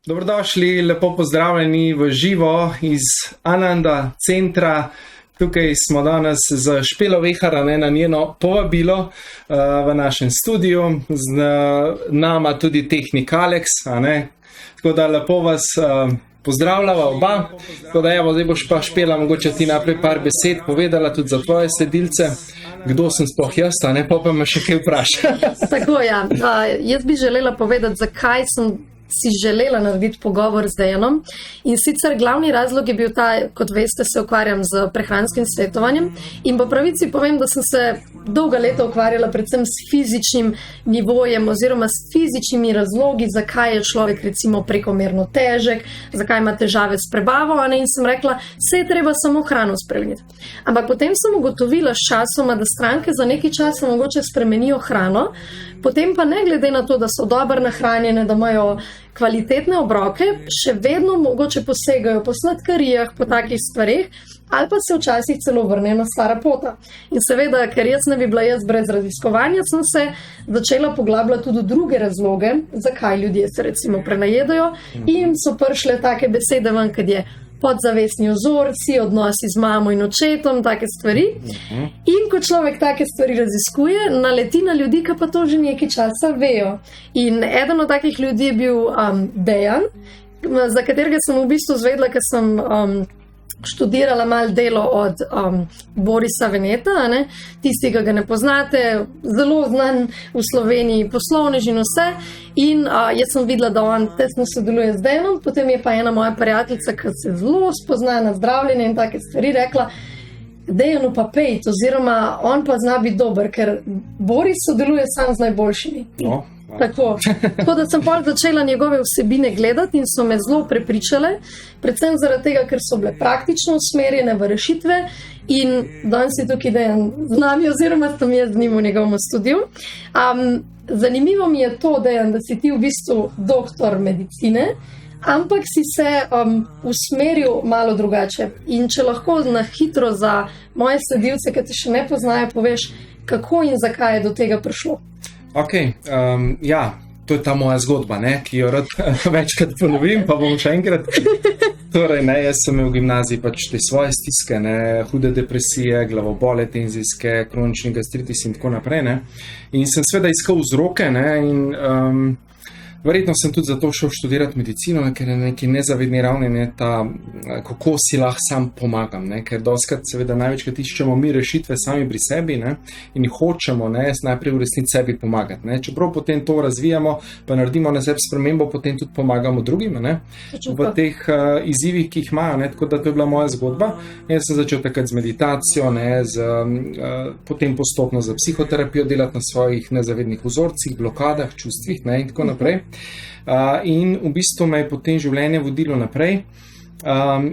Dobrodošli, lepo pozdravljeni v živo iz Ananda centra. Tukaj smo danes z Špelo Vehar na njeno povabilo v našem studiu. Z nama tudi tehnik Alex. Tako da lepo vas pozdravljava oba. Tako da evo, zdaj boš pa Špela mogoče ti naprej par besed povedala tudi za tvoje sledilce. Kdo sem sploh jaz, pa me še kaj vpraša. Tako ja, jaz bi želela povedati, zakaj sem si želela narediti pogovor z Dejanom. In sicer glavni razlog je bil ta, kot veste, se ukvarjam z prehranskim svetovanjem in po pravici povem, da sem se dolga leta ukvarjala predvsem s fizičnim nivojem oziroma s fizičnimi razlogi, zakaj je človek recimo prekomerno težek, zakaj ima težave s prebavo, in sem rekla, se je treba samo hrano spremeniti. Ampak potem sem ugotovila s časoma, da stranke za nekaj časa mogoče spremenijo hrano, potem pa ne glede na to, da so dobro nahranjene, da imajo kvalitetne obroke, še vedno mogoče posegajo po sladkarijah, po takih stvarih, ali pa se včasih celo vrnejo na stara pota. In seveda, ker jaz ne bi bila jaz brez raziskovanja, sem se začela poglabljati tudi druge razloge, zakaj ljudje se recimo prenajedajo, in so prišle take besede ven, kad je podzavestni vzorci, odnosi z mamo in očetom, take stvari. In ko človek take stvari raziskuje, naleti na ljudi, ki pa to že nekaj časa vejo. In eden od takih ljudi je bil Dejan, za katerega sem v bistvu zvedla, ker sem študirala malo delo od Borisa Veneta, tisti, ki ga ne poznate, zelo znan v Sloveniji poslovnež in vse. In jaz sem videla, da on tesno sodeluje z Dejanom, potem je pa ena moja prijateljica, ki se zelo spozna na zdravljenje in take stvari, rekla, Dejanu pa pejt, oziroma on pa zna biti dober, ker Boris sodeluje sam z najboljšimi. No. Tako da sem pa začela njegove vsebine gledati in so me zelo prepričale, predvsem zaradi tega, ker so bile praktično usmerjene v rešitve in danes je tukaj Dejan z nami, oziroma sem jaz z njim v njegovem studiu. Zanimivo mi je to, Dejan, da si ti v bistvu doktor medicine, ampak si se usmeril malo drugače. In če lahko na hitro za moje sledilce, ki te še ne poznajo, poveš, kako in zakaj je do tega prišlo. Ok, ja, to je ta moja zgodba, ki jo rad večkrat ponovim, pa bom še enkrat. Torej, jaz sem imel v gimnaziji pač te svoje stiske, hude depresije, glavobole tenzijske, kronični gastritis in tako naprej. In sem seveda iskal vzroke in verjetno sem tudi zato šel študirati medicino, ker je na neki nezavedni ravni kako si lahko sam pomagam, ker dostikrat seveda največkrat iščemo mi rešitve sami pri sebi in hočemo najprej v resnici sebi pomagati. Čeprav potem to razvijamo, pa naredimo na sebi spremembo, potem tudi pomagamo drugim v teh izzivih, ki jih imajo. Tako da to je bila moja zgodba. Jaz sem začel takrat z meditacijo, potem postopno za psihoterapijo delati na svojih nezavednih vzorcih, blokadah, čustvih in tako naprej. In v bistvu me je potem življenje vodilo naprej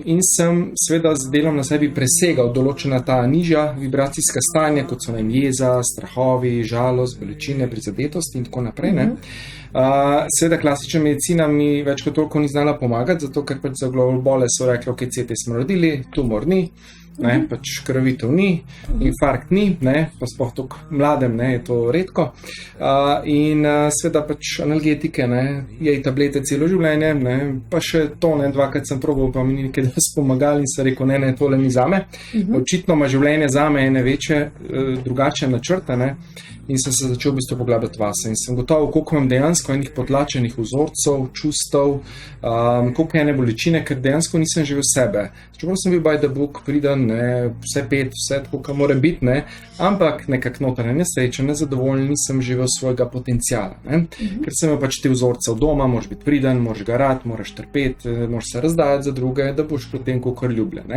in sem seveda z delom na sebi presegal določena ta nižja vibracijska stanja, kot so jeza, strahovi, žalost, bolečine, prizadetost in tako naprej. Seveda klasična medicina mi več kot toliko ni znala pomagati, zato ker pač za glavobole so rekli, ok, CT smo naredili, tumor ni, pač krvavitev ni, infarkt ni, pa sploh tako mladem je to redko. In seveda pač analgetike, jej tablete celo življenje, pa še to, dvakrat sem probal, pa mi ni nekaj pomagali in sem rekel, ne, tole ni zame. Očitno ima življenje zame ene večje, drugače načrte, in sem se začel v bistvu poglabljati vase. In sem gotovo, koliko imam dejansko enih potlačenih vzorcev, čustev, koliko je ene bolečine, ker dejansko nisem živel sebe. Čeprav sem bil by the book, priden, vse pet, vse tako, kar mora biti, ampak nekako notranje nesrečen, nezadovoljen, nisem živel svojega potenciala. Ker sem imel pač te vzorce v doma, moraš biti priden, moraš garati, moraš trpeti, moraš se razdajati za druge, da boš potem kakor ljubljen.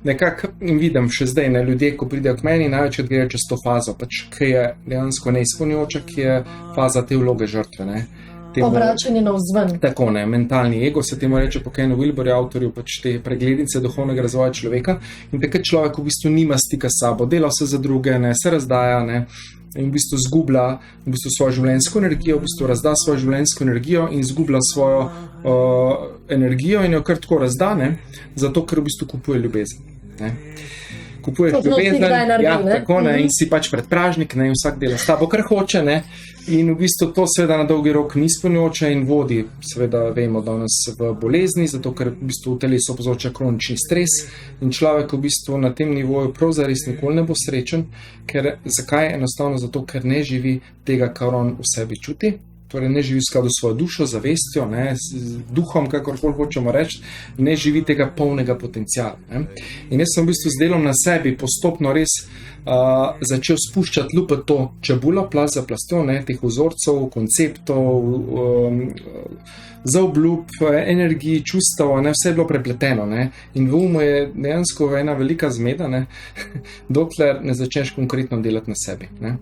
Nekako vidim še zdaj, ljudje, ko pridejo k meni, največkrat grejo čez to fazo, pač kaj je dejansko neizpolnjujoča, ki je faza te vloge žrtve. Obračanje navzven. Tako, mentalni ego se temu reče po Kenu Wilberju, avtorju pač te preglednice duhovnega razvoja človeka. In takrat človek v bistvu nima stika s sabo, dela vse za druge, se razdaja, in v bistvu zgublja svojo življenjsko energijo, v bistvu razda svojo življenjsko energijo in zgublja svojo energijo in jo kar tako razda, zato ker v bistvu kupuje ljubezen. kupuješ ljubezen, tako, ne, in si pač predpražnik, ne, in vsak dela s tabo, kar hoče, ne, in v bistvu to seveda na dolgi rok ni izpolnjujoče in vodi, seveda vemo danes v bolezni, zato ker v bistvu v telesu povzroča kronični stres in človek v bistvu na tem nivoju prav zares nikoli ne bo srečen, zakaj? Enostavno zato, ker ne živi tega, kar on v sebi čuti. Torej ne živi v skladu s svojo dušo, zavestjo, ne, z duhom, kakorkoli hočemo reči, ne živi tega polnega potenciala. Ne. In jaz sem v bistvu z delom na sebi postopno res začel spuščati lupet to čebulo, plast za plastjo, ne, teh vzorcev, konceptov, zaobljub, energiji, čustev, ne, vse je bilo prepleteno. Ne. In v umu je dejansko ena velika zmeda, ne, dokler ne začneš konkretno delati na sebi. Ne.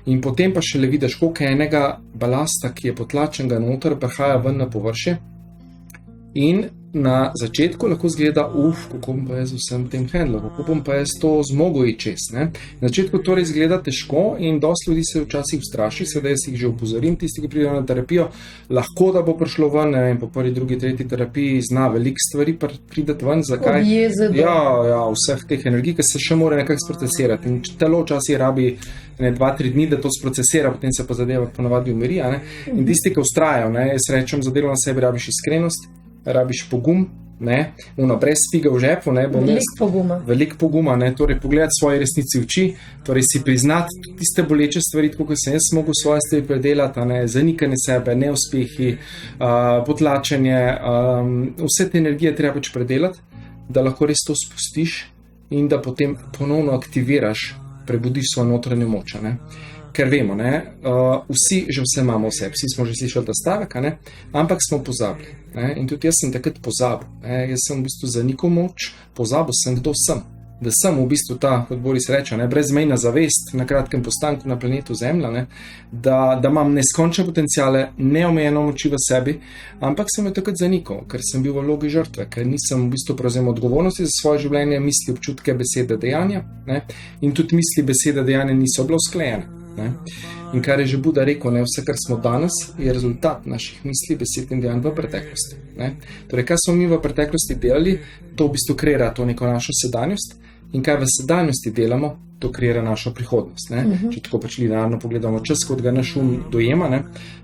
In potem pa šele vidiš, koliko je enega balasta, ki je potlačenega noter, prihaja ven na površje. In na začetku lahko zgleda, kako bom pa jaz vsem tem handlal, kako bom pa jaz to zmogel in čez. Ne? Na začetku torej izgleda težko in dosti ljudi se včasih ustraši, sedaj jaz jih že opozorim, tisti, ki pridejo na terapijo, lahko da bo prišlo ven, ne vem, po prvi, drugi, tretji terapiji zna veliko stvari prideti ven, zakaj? Ja, vseh teh energij, ki se še mora nekako sprocesirati in telo včasih rabi 2-3 dni, da to sprocesira, potem se pa zadeva ponavadi umiri, ne? In tisti, ki ustrajajo, ne? Jaz rečem, za delo na sebi rabiš iskrenost, rabiš pogum, ne, brez fige v žepu, ne, veliko poguma, ne, torej pogledati svoje resnici v oči, torej si priznati tiste boleče stvari, tako kot sem jaz mogel svoje stvari predelati, ne, zanikanje sebe, neuspehi, potlačenje, vse te energije treba pač predelati, da lahko res to spustiš in da potem ponovno aktiviraš, prebudiš svojo notranjo moč, ne. Ker vemo, ne, vsi že vse imamo v sebi, vsi smo že slišali ta stavek, ne, ampak smo pozabili. Ne, in tudi jaz sem takrat pozabil. Ne, jaz sem v bistvu zanikal moč, pozabil sem, kdo sem. Da sem v bistvu ta, kot Boris reče, ne, brezmejna zavest na kratkem postanku na planetu Zemlja, ne, da imam neskončne potenciale, neomejeno moči v sebi, ampak sem jo takrat zanikal, ker sem bil v vlogi žrtve, ker nisem v bistvu prevzel odgovornosti za svoje življenje, misli, občutke, besede, dejanja, ne, in tudi misli, besede, dejanja niso bile usklajene. Ne. In kar je že Buda rekel, ne, vse, kar smo danes, je rezultat naših misli, besed in dejanj v preteklosti. Ne. Torej, kaj smo mi v preteklosti delali, to v bistvu kreira to neko našo sedanjost in kaj v sedanjosti delamo, to kreira našo prihodnost. Ne. Če tako pač linearno pogledamo čas, kot ga naš um dojema, ne,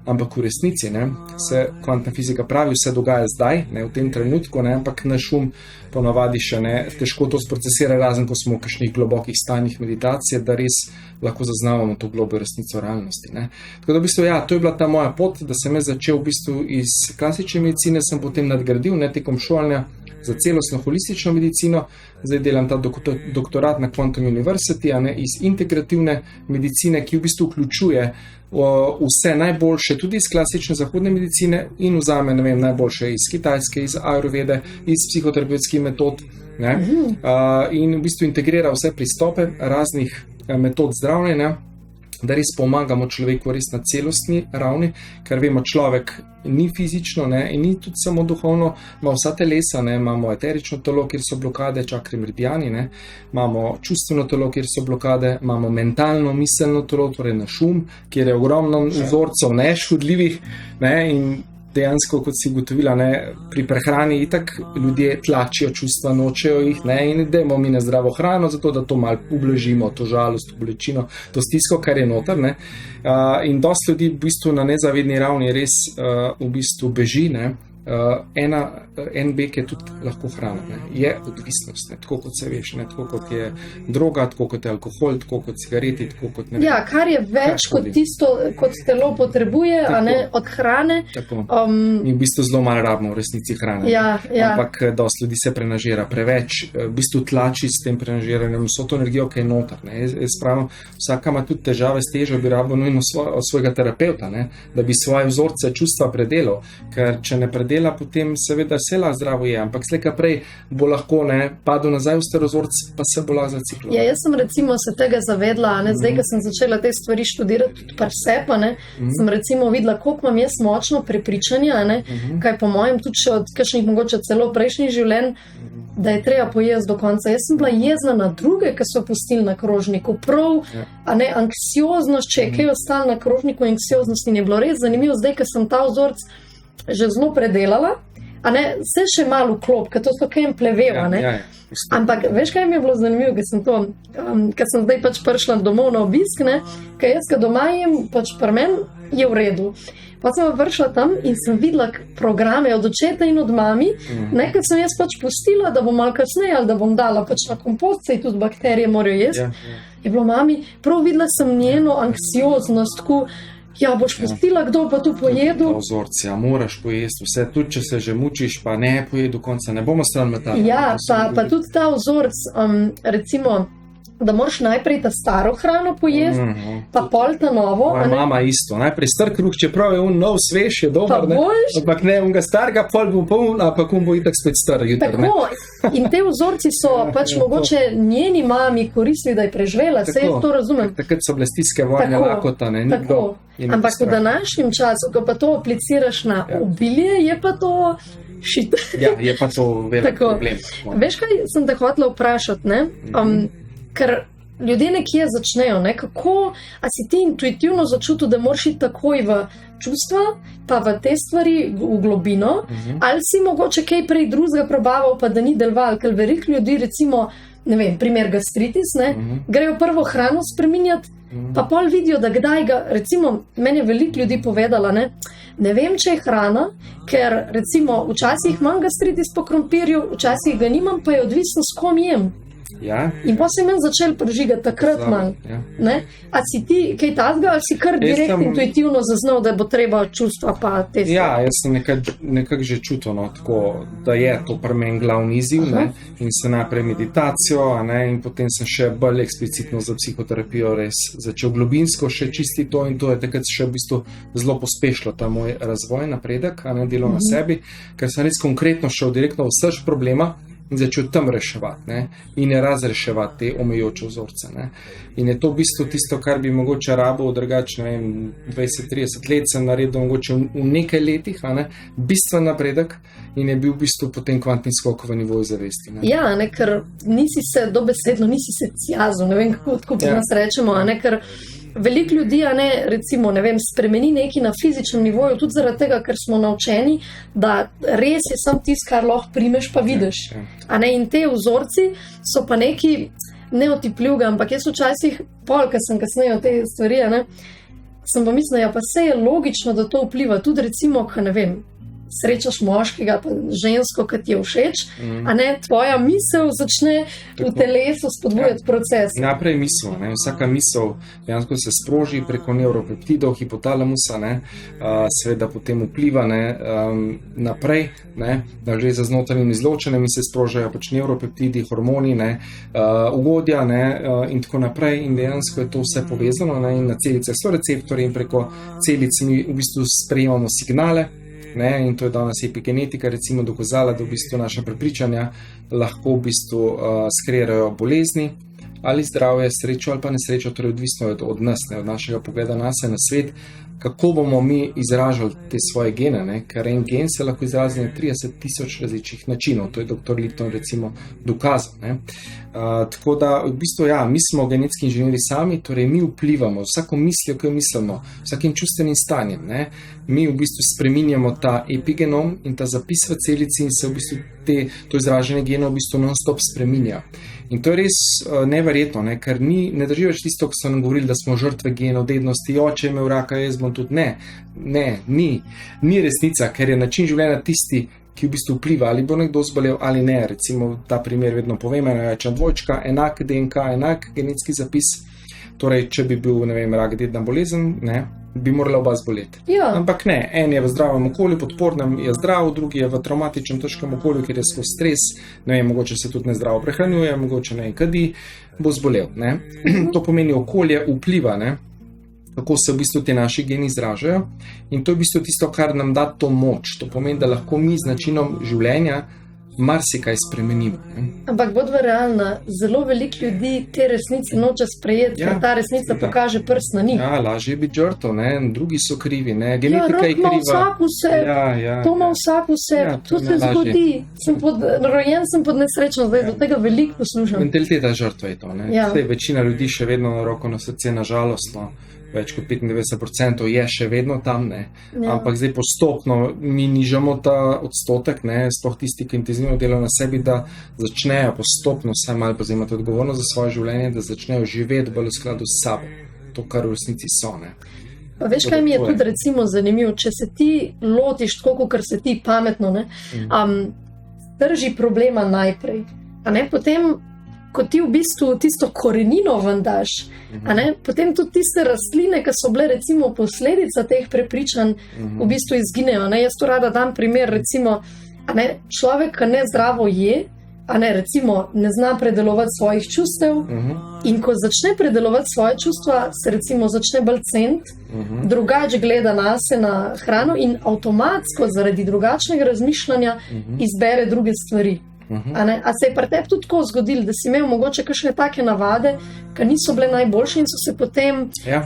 ampak v resnici, ne, se kvantna fizika pravi, vse dogaja zdaj, ne, v tem trenutku, ne, ampak naš um ponavadi še ne, težko to sprocesira, razen ko smo v kakšnih globokih stanjih meditacije, da res lahko zaznavamo to globo resnico realnosti. Ne. Tako da v bistvu, ja, to je bila ta moja pot, da sem jaz začel v bistvu iz klasične medicine, sem potem nadgradil, ne, tekom šolanja za celostno holistično medicino, zdaj delam ta doktorat na Quantum University, a ne, iz integrativne medicine, ki v bistvu vključuje vse najboljše, tudi iz klasične zahodne medicine in vzame, ne vem, najboljše iz kitajske, iz ajurvede, iz psihoterapevtskih metod, ne, in v bistvu integrira vse pristope raznih metod zdravljenja, da res pomagamo človeku res na celostni ravni, ker vemo, človek ni fizično, ne, in ni tudi samo duhovno, ima vsa telesa, ne, imamo eterično telo, kjer so blokade, čakri meridiani, ne, imamo čustveno telo, kjer so blokade, imamo mentalno, miselno telo, torej naš um, kjer je ogromno vzorcev neškodljivih, ne, in dejansko, kot si ugotovila, ne, pri prehrani itak ljudje tlačijo čustva, nočejo jih, ne, in dajmo mi na zdravo hrano, zato da to malo ublažimo, to žalost, bolečino, to stisko, kar je noter, ne. In dosti ljudi v bistvu na nezavedni ravni res v bistvu beži, ne. En bek je tudi lahko hrana, ne. Je odvisnost, ne. Tako kot se veš, ne. Tako kot je droga, tako kot je alkohol, tako kot cigareti, tako kot ne vem. Ja, kar je več kot tisto, kot telo potrebuje, tako, a ne, od hrane. Tako. In v bistvu zelo malo rabimo v resnici hrane. Ja. Ampak dosti ljudi se prenažira preveč, v bistvu tlači s tem prenažiranjem vso to energijo, ki je noter, ne. Jaz pravim, vsaka ima tudi težave s težo, bi rabo nujno svojega terapeuta, ne, da bi svoje vzorce čustva predelal, ker če ne predela, potem seveda se lahko zdravo je, ampak slejka prej bo lahko, ne, padel nazaj v starozorc, pa se bo lahko zaciklil. Ja, jaz sem recimo se tega zavedla, ne, zdaj, ko sem začela te stvari študirati par sepa, ne, sem recimo videla, koliko imam jaz močno prepričanja, ne, kaj po mojem tudi še od kakšnih mogoče celo prejšnjih življenj, da je treba pojesti do konca. Jaz sem bila jezna na druge, ki so pustili na krožniku, prav, a ne, anksioznost, če je kaj ostalo na krožniku, anksioznosti ni bilo res zanimivo, zdaj, ko sem ta vzorc že zelo predelala, a ne, se še malo vklop, ker to so kaj pleveva, ne. Ampak veš, kaj mi je bilo zanimivo, ker sem zdaj pač prišla domov na obisk, ne, ker jaz, ko doma jem, pač pri meni je v redu. Pa sem prišla tam in sem videla programe od očeta in od mami, nekaj sem jaz pač pustila, da bom malo kasneje ali da bom dala pač na kompost, saj tudi bakterije morajo jesti. Je bilo mami, prav videla sem njeno anksioznost, tako, ja, boš pustila, kdo pa tu pojedu. Vzorci, ja, moraš pojesti vse, tudi če se že mučiš, pa ne pojedu konca, ne bomo stran metali. Ja, pa tudi ta vzorc, recimo, da moraš najprej ta staro hrano pojesti, pa pol ta novo. Moja mama isto, najprej star kruh, čeprav je nov svež, je dober, ne? Ampak ne, ga starega, pol bo poln, ampak bo itak spet star jutr, ne? Tako, in te vzorci so pač mogoče njeni mami koristili, da je preživela, se je to razumem. Takrat so bile stiske vojne lakota, ne? Tako, ampak v današnjem času, ko pa to apliciraš na obilje, je pa to šit. Ja, je pa to velik problem. Veš, kaj sem te hotela vprašati, ne? Ker ljudje nekje začnejo, ne? Kako, a si ti intuitivno začutil, da moraš iti takoj v čustva, pa v te stvari v globino, ali si mogoče kaj prej drugega probaval, pa da ni deloval, ker veliko ljudi, recimo, ne vem, primer gastritis, ne? Grejo prvo hrano spreminjati, pa pol vidijo, da kdaj ga, recimo, meni je veliko ljudi povedala, ne vem, če je hrana, ker recimo včasih imam gastritis po krompirju, včasih ga nimam, pa je odvisno s kom jem. Ja. In pa se meni začel prižigati takrat manj. Ja. A si ti kaj tazga, ali si kar direkt intuitivno zaznal, da bo treba čustva pa te stvari? Ja, jaz sem nekako že čutil, no, tako, da je to pri meni glavni izziv, ne, in se najprej meditacijo, ne, in potem sem še bolj eksplicitno za psihoterapijo res začel globinsko še čistiti to, in to je takrat še v bistvu zelo pospešilo ta moj razvoj, napredek, a ne delo na sebi, ker sem res konkretno šel direktno v srž problema in začel tam reševati, ne, in je razreševati te omejujoče vzorce, ne. In je to v bistvu tisto, kar bi mogoče rabil drugače, ne vem, 20-30 let sem naredil mogoče v nekaj letih, a ne, bistven napredek, in je bil v bistvu potem kvantni skok v nivoju zavesti, ne. Ja, ne, ker nisi se dobesedno, nisi se cjazil, ne vem, kako tako pri nas rečemo, a ne, ker veliko ljudi, a ne, recimo, ne vem, spremeni nekaj na fizičnem nivoju, tudi zaradi tega, ker smo naučeni, da res je sam tisto, kar lahko primeš pa vidiš. A ne, in te vzorci so pa neki neotipljivega, ampak jaz včasih, ker sem kasneje o te stvari, a ne, sem pa mislila, ja, pa se je logično, da to vpliva, tudi recimo, ne vem, srečaš moškega, pa žensko, ki ti je všeč, a ne, tvoja misel začne v telesu spodbujati proces. Naprej misel, ne, vsaka misel dejansko se sproži preko nevropeptidov, hipotalamusa, ne, seveda potem vpliva, ne, naprej, ne, da že za znotranjim izločenjem se sprožajo pač nevropeptidi, hormoni, ne, ugodja, ne, in tako naprej, in dejansko je to vse povezano, ne, in na celice so receptorji in preko celic mi v bistvu sprejemamo signale. Ne, in to je danes epigenetika recimo dokazala, da v bistvu naša prepričanja lahko v bistvu skreirajo bolezni ali zdravje, srečo ali pa nesrečo, torej odvisno od nas, ne, od našega pogleda na svet, kako bomo mi izražali te svoje gene, ne, ker en gen se lahko izrazi na 30,000 različnih načinov, to je dr. Lipton recimo dokazal, ne. Tako da v bistvu ja, mi smo genetski inženirji sami, torej mi vplivamo vsako mislijo, ki jo mislimo, vsakim čustvenim stanjem, ne, mi v bistvu spreminjamo ta epigenom in ta zapis v celici in se v bistvu to izražanje genov v bistvu non-stop spreminja. In to je res neverjetno, ne, ker ne drži več tisto, ko so nam govorili, da smo žrtve genov, dednosti, oče je imel raka, jaz bom tudi, ni resnica, ker je način življenja tisti, ki v bistvu vpliva, ali bo nekdo zbolel ali ne. Recimo ta primer vedno povem, rečem dvojčka, enak DNK, enak genetski zapis, torej če bi bil, ne vem, rak, dedna bolezen, ne, bi morala oba zboleti. Ja. Ampak ne, en je v zdravem okolju, podpornem je zdrav, drugi je v travmatičnem, težkem okolju, kjer je skozi stres, ne vem, mogoče se tudi nezdravo prehranjuje, mogoče ne kadi, bo zbolel, ne. To pomeni okolje vpliva, ne, kako se v bistvu te naši geni izražajo, in to je v bistvu tisto, kar nam da to moč. To pomeni, da lahko mi z načinom življenja marsikaj spremenimo. Ampak bodva realna, zelo veliko ljudi te resnice noče sprejeti, ker ta resnica pokaže prst na njih. Ja, lažje je biti žrtev, ne, drugi so krivi, ne, genetika je kriva. Vsak vse, to ima vsak vse, to se zgodi. Rojen sem pod nesrečno, zdaj do tega veliko poslušam. Mentaliteta žrtve je to, ne. Večina ljudi še vedno na roko na srce, nažalost, več kot 95% je še vedno tam, ne. Ja. Ampak zdaj postopno mi nižamo ta odstotek, ne, sploh tisti, ki intenzivno delajo na sebi, da začnejo postopno vsaj malo prevzemati odgovornost za svoje življenje, da začnejo živeti bolj v skladu s sabo, to, kar v resnici so, ne. Pa veš, kaj mi je tudi recimo zanimivo, če se ti lotiš tako, kot se ti pametno, ne, drži problema najprej, a ne, potem, ko ti v bistvu tisto korenino ven daš, a ne, potem tudi tiste rastline, ki so bile recimo posledica teh prepričanj, v bistvu izginejo, ne, jaz to rada dam primer, recimo, a ne, človek, ki ne zdravo je, a ne, recimo, ne zna predelovati svojih čustev, in ko začne predelovati svoje čustva, se recimo začne bolj ceniti, drugače gleda nase na hrano in avtomatsko zaradi drugačnega razmišljanja izbere druge stvari. A se je pri tebi tudi tako zgodilo, da si imel mogoče kakšne take navade, ki niso bile najboljše in so se potem... Ja,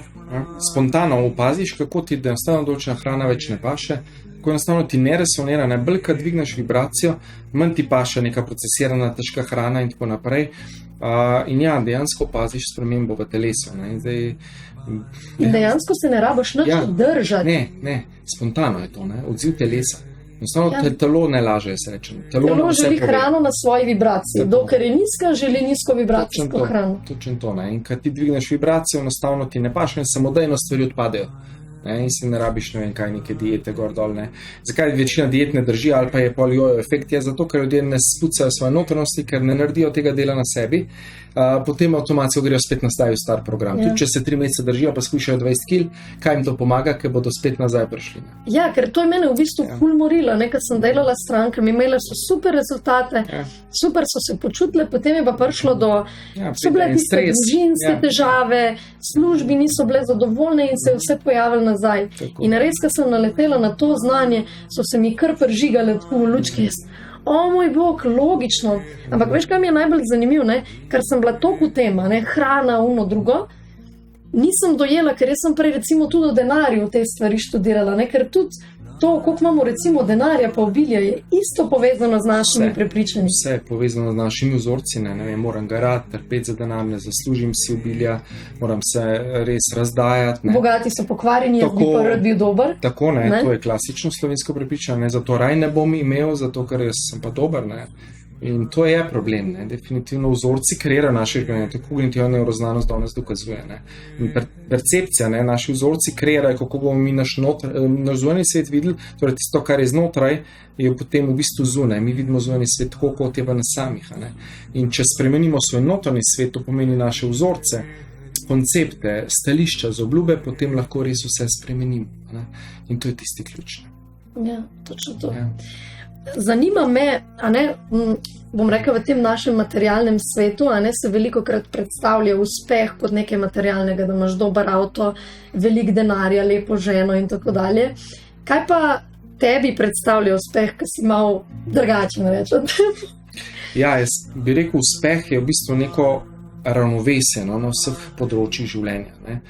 spontano opaziš, kako ti enostavno določena hrana več ne paše, ko enostavno ti ne resonira, ne, bolj kad dvigneš vibracijo, manj ti paše neka procesirana težka hrana in tako naprej. In ja, dejansko opaziš spremembo v telesu. Ne, in dejansko se ne rabiš nič držati. Ne, spontano je to, ne, odziv telesa. Enostavno telo ne laže, jaz rečem. Telo želi hrano na svoji vibraciji, dokler je nizka, želi nizko vibracijsko hrano. Točno to, ne, in kad ti dvigneš vibracijo, enostavno ti ne paše in samodejno stvari odpadejo. Ne, in si ne rabiš, ne vem kaj, neke diete gor dol, ne. Zakaj večina diet ne drži ali pa je poliojo efekt, je zato, ker ljudje ne spucajo svoje notranjosti, ker ne naredijo tega dela na sebi, potem avtomatsko grejo spet nazaj v star program. Tudi če se 3 mesece držijo, pa skušajo 20 kil, kaj jim to pomaga, ker bodo spet nazaj prišli. Ne. Ja, ker to je mene v bistvu ful morilo, ne, kad sem delala s strankami, imela so super rezultate, super so se počutile, potem je pa prišlo do, so bile tiste družinske težave, službi niso bile zadovoljne in se je vse pojavilo nazaj. Tako. In res, ko sem naletela na to znanje, so se mi kar pržigale v lučke. O moj bog, logično. Ampak veš, kaj mi je najbolj zanimivo, ne? Ker sem bila toliko v tem, ne? Hrana, uno, drugo, nisem dojela, ker jaz sem prej recimo tudi o denarju te stvari študirala, ne? Ker tudi to, koliko imamo recimo denarja pa obilja, je isto povezano z našimi prepričanji. Vse je povezano z našimi vzorci, ne vem, moram garati, trpeti za denar, ne zaslužim si obilja, moram se res razdajati. Ne. Bogati so pokvarjeni, jaz bi pa rad bil dober. Tako, ne, to je klasično slovensko prepričanje, zato raj ne bom imel, zato ker jaz sem pa dober, ne. In to je problem, ne. Definitivno vzorci kreirajo naše življenje, tako kognitivna nevroznanost danes dokazuje, ne. In percepcija, ne, naši vzorci kreirajo, kako bomo mi naš zunanji svet videli, torej tisto, kar je znotraj, je potem v bistvu zunaj. Mi vidimo zunanji svet tako, kot je v nas samih, ne. In če spremenimo svoj notranji svet, to pomeni naše vzorce, koncepte, stališča, obljube, potem lahko res vse spremenimo, ne. In to je tisti ključ. Ja, točno to. Ja. Zanima me, a ne, bom rekel, v tem našem materialnem svetu, a ne, se velikokrat predstavlja uspeh kot nekaj materialnega, da imaš dober avto, veliko denarja, lepo ženo in tako dalje. Kaj pa tebi predstavlja uspeh, ki si malo drugačen, rečem? Ja, jaz bi rekel, uspeh je v bistvu neko ravnovesje na vseh področjih življenja, ne.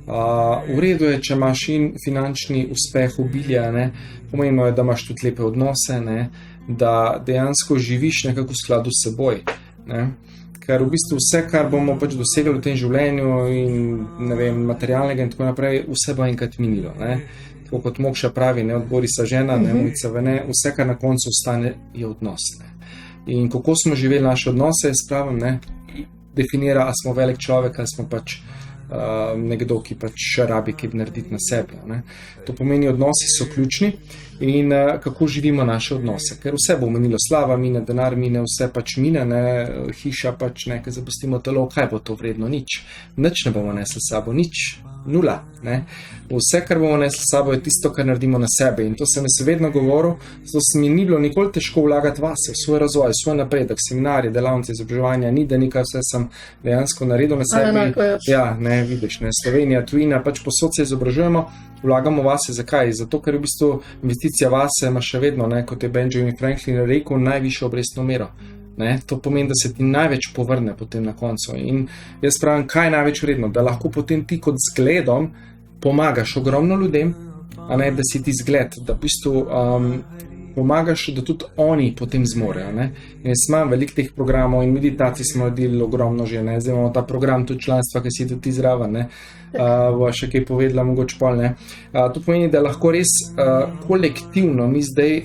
V redu je, če imaš in finančni uspeh, obilja, ne, pomembno je, da imaš tudi lepe odnose, ne, da dejansko živiš nekako v skladu s seboj, ne, ker v bistvu vse, kar bomo pač dosegli v tem življenju in, ne vem, materialnega in tako naprej, vse bo enkrat minilo, ne, tako kot Mokša pravi, ne, od Borisa žena, ne, Mojca vene, vse, kar na koncu ostane, je odnos, ne, in kako smo živeli naše odnose, jaz pravim, ne, definira, a smo velik človek, ali smo pač nekdo, ki pač še rabi kaj narediti na sebi. Ne. To pomeni, odnosi so ključni in kako živimo naše odnose. Ker vse bo minilo, slava mine, denar mine, vse pač mine, ne, hiša pač nekaj, zapustimo telo, kaj bo to vredno? Nič. Nič ne bomo nesli s sabo, nič. Nula. Ne. Vse, kar bomo nesli s sabo, je tisto, kar naredimo na sebe. In to sem jaz vedno govoril, zato se mi ni bilo nikoli težko vlagati vase, v svoj razvoj, v svoj napredek, seminarje, delavnice, izobraževanja, ni da nekaj vse sem dejansko naredil na sebi. Ja, ne, vidiš, ne, Slovenija, tujina, pač posod se izobražujemo, vlagamo vase. Zakaj? Zato, ker v bistvu investicija vase ima še vedno, ne, kot je Benjamin Franklin rekel, najvišjo obrestno mero. Ne, to pomeni, da se ti največ povrne potem na koncu. In jaz pravim, kaj je največ vredno? Da lahko potem ti kot zgledom pomagaš ogromno ljudem, a ne, da si ti zgled, da v bistvu pomagaš, da tudi oni potem zmorejo. Ne? Jaz imam veliko teh programov in meditacij smo naredili ogromno že, ne? Zdaj imamo ta program tudi članstva, ki si tudi ti zraven, ne? Bo še kaj povedala, mogoče pol, ne? To pomeni, da lahko res kolektivno mi zdaj,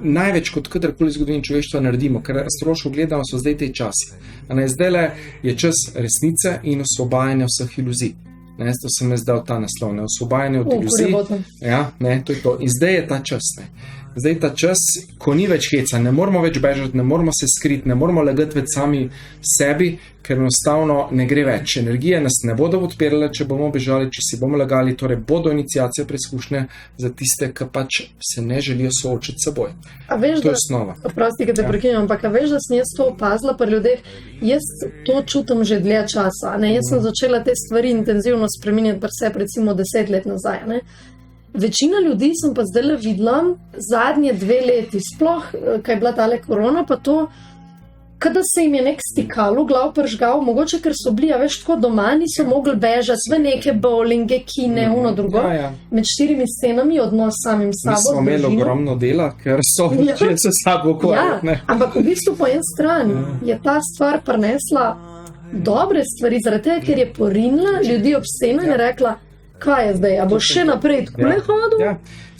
največ kot kadarkoli zgodovini človeštva naredimo, ker stroško gledano so zdaj te časi. Zdaj je čas resnice in osvobajanja vseh iluzij. Ne, to se mi je zdal ta naslov, ne, osvobajanje od iluzij. Ja, ne, to je to. In zdaj je ta čas, ne. Zdaj je ta čas, ko ni več heca, ne moramo več bežati, ne moramo se skriti, ne moramo legati več sami sebi, ker enostavno ne gre več. Energije nas ne bodo odpirale, če bomo bežali, če si bomo lagali, torej bodo iniciacije preizkušnje za tiste, ki pač se ne želijo soočiti s seboj. Veš, to je osnova. Oprosti, da te prekinjam, ampak veš, da sem jaz to opazila pri ljudeh, jaz to čutim že dlje časa. Ne? Jaz sem začela te stvari intenzivno spreminjati pri sebi recimo 10 let nazaj. Ne? Večina ljudi sem pa zdaj videla zadnje 2 leti, sploh, kaj je bila tale korona, pa to, kada se jim je nek stikalo, glav pržgal, mogoče, ker so bili, veš, tako doma, niso mogli bežati v neke bowlinge, kine, uno drugo, med 4 stenami, odnos samim sabo. Mi smo imeli ogromno dela, ker so začeli se sabo ukvarjati. Ja, ampak v bistvu po en strani je ta stvar prinesla dobre stvari, zaradi tega, ker je porinila ljudi ob steno in je rekla, kaj je zdaj, a bo še naprej takole hodil? Ja,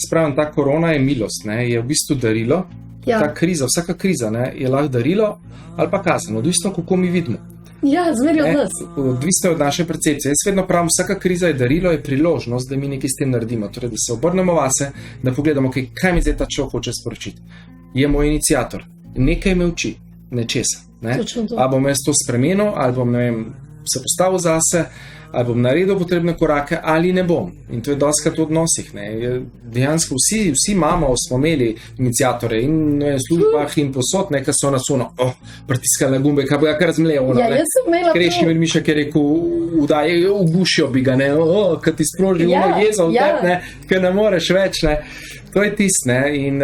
spravim, ta korona je milost, ne, je v bistvu darilo. Ja. Ta kriza, vsaka kriza, ne, je lahko darilo ali pa kazen, odvisno, kako mi vidimo. Ja, zmeri od nas. Odvisno od naše percepcije. Jaz vedno pravim, vsaka kriza je darilo, je priložnost, da mi nekaj s tem naredimo. Torej, da se obrnemo vase, da pogledamo, kaj mi zdaj ta človek hoče sporočiti. Je moj iniciator. Nekaj me uči, nečesa. Ne? Ali bom jaz to spremenil, ali bom, ne vem, se postavil zase, ali bom naredil potrebne korake, ali ne bom. In to je dostikrat v odnosih. Ne. Dejansko vsi imamo, smo imeli iniciatore in v službah in posod, nekaj so nas pritiskali na gumbe, kaj bo ja kar zmlejo. Ja, jaz sem imela Kreški med Miša, ki je rekel, ugušijo bi ga, ne, kad ti sproži jezo, ne, ker ne moreš več, ne. To je tisto, ne, in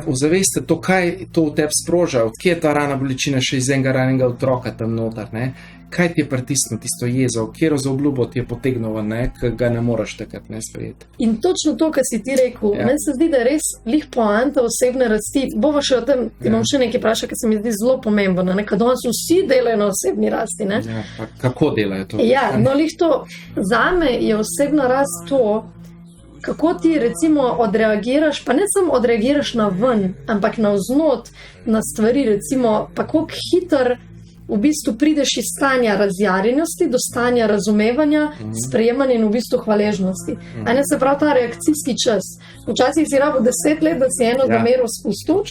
ozaveste to, kaj to v tebi sproža, odkje je ta rana bolečina še iz enega ranega otroka tam noter, ne. Kaj ti je pritisnilo tisto jezo, kjero za obljubo ti je potegnilo, ki ga ne moreš takrat ne sprejeti. In točno to, kar si ti rekel, meni se zdi, da je res lih poanta osebne rasti. Bova še o tem, imam še nekaj vprašanja, ki se mi zdi zelo pomembno, ne, kad danes vsi delajo na osebni rasti. Ne? Ja, pa kako delajo to? Ja, no lih to, zame je osebna rast to, kako ti recimo odreagiraš, pa ne samo odreagiraš na ven, ampak na vznot, na stvari, recimo, pa koliko hiter v bistvu prideš iz stanja razjarjenosti do stanja razumevanja, sprejemanja in v bistvu hvaležnosti. A ne se pravi ta reakcijski čas. Včasih si rabo 10 let, da si eno zamero spustil,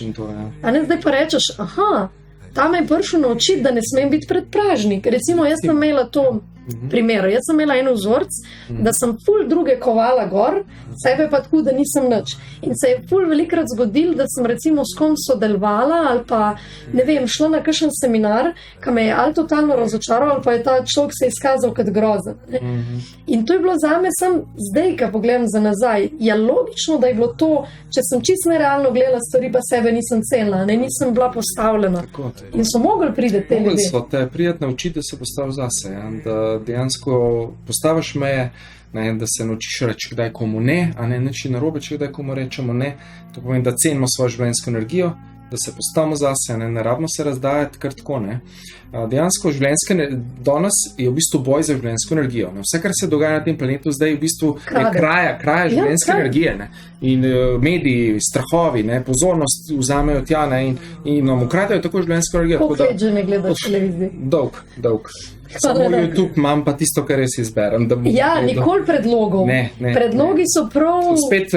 a ne zdaj pa rečeš, ta me je prišel naučiti, da ne smem biti predpražnik. Recimo, jaz sem imela to primer, jaz sem imela en vzorc, da sem ful druge kovala gor, sebe pa tako, da nisem nič. In se je ful velikrat zgodil, da sem recimo s kom sodelovala ali pa, ne vem, šla na kakšen seminar, ki me je ali totalno razočaral, ali pa je ta človek se izkazal kot grozen. In to je bilo zame sem zdaj, ko pogledam za nazaj, je logično, da je bilo to, če sem čisto nerealno gledala stvari, pa sebe nisem cenila, nisem bila postavljena. In so mogli priti te ljudje. Mogli so te prijeti naučiti, da se postavi zase, da dejansko postaviš meje, ne, da se naučiš reči, kdaj komu ne, a ne nič narobe, če kdaj komu rečemo ne. To pomeni, da cenimo svojo življenjsko energijo, da se postavimo zase, ne rabimo se razdajati kar tako. Ne. Dejansko danes je v bistvu boj za življenjsko energijo. Ne. Vse, kar se dogaja na tem planetu, zdaj je v bistvu kraja življenjske energije. Ne. In mediji, strahovi, ne, pozornost vzamejo tja, ne, in nam ukradajo tako življenjsko energijo. Koliko let že ne gledaš televizije? Dolg. Samo YouTube imam pa tisto, kar res izberem. Nikoli predlogov. Ne. Predlogi so prav... Spet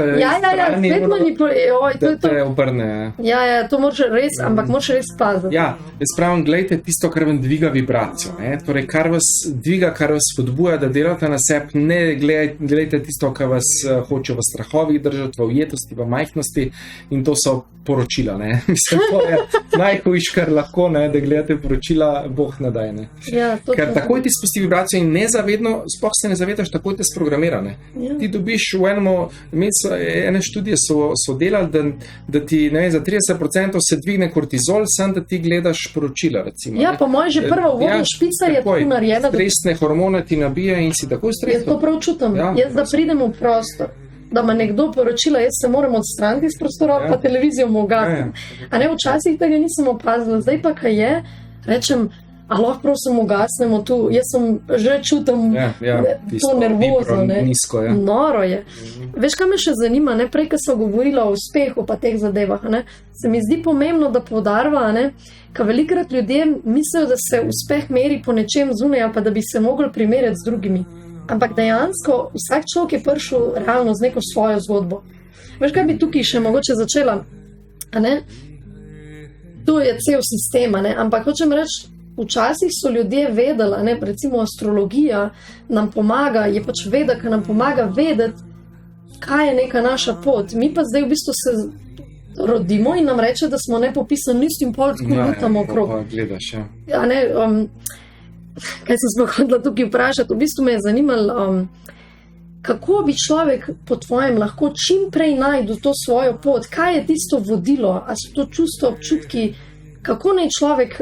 manipulacijo. Da te obrne. Ja, to moraš res, ampak moraš res paziti. Ja, jaz pravim, gledajte tisto, kar vam dviga vibracijo. Ne? Torej, kar vas dviga, kar vas spodbuja, da delate na sebi, ne gledajte tisto, kar vas hoče v strahovih držati, v ujetosti, v majhnosti, in to so poročila. Ne? Mislim, to je najhujš, kar lahko, ne? Da gledate poročila, Bog ne daj. Ne? Ja, ker takoj ti spusti vibracijo in nezavedno, sploh se ne zavedaš, takoj te sprogramirane. Ja. Ti dobiš ene študije so delali, da ti, ne vem, za 30% se dvigne kortizol, sem da ti gledaš poročila, recimo. Ja, po mojem že prva uvodna špica je tako narejena. Stresne hormone ti nabija in si takoj stresno. Jaz to prav čutim. Jaz da pridem v prostor da ima nekdo poročila, jaz se moram odstraniti iz prostora, pa televizijo mu ugasnem. A ne, včasih tega nisem opazila, zdaj pa kaj je, rečem, a lahko prosim ugasnemo tu, jaz sem že čutim to nervozno, ne, nizko, noro je. Veš, kaj me še zanima, ne, prej, ko sem govorila o uspehu pa teh zadevah, ne, se mi zdi pomembno, da poudarva, ne, ka velikrat ljudje mislijo, da se uspeh meri po nečem zunaj, pa da bi se mogli primerjati z drugimi. Ampak dejansko vsak človek je prišel realno z neko svojo zgodbo. Veš, kaj bi tukaj še mogoče začela? A ne? To je cel sistem, ne? Ampak hočem reči, včasih so ljudje vedeli, ne? Recimo astrologija nam pomaga, je pač veda, ki nam pomaga vedeti, kaj je neka naša pot. Mi pa zdaj v bistvu se rodimo in nam reče, da smo nepopisani list in pol tako lutamo okrog. Gledaš, A ne, kaj sem sploh hodila tukaj vprašati, v bistvu me je zanimalo, kako bi človek po tvojem lahko čim prej najdu to svojo pot, kaj je tisto vodilo, a so to čustva, občutki, kako naj človek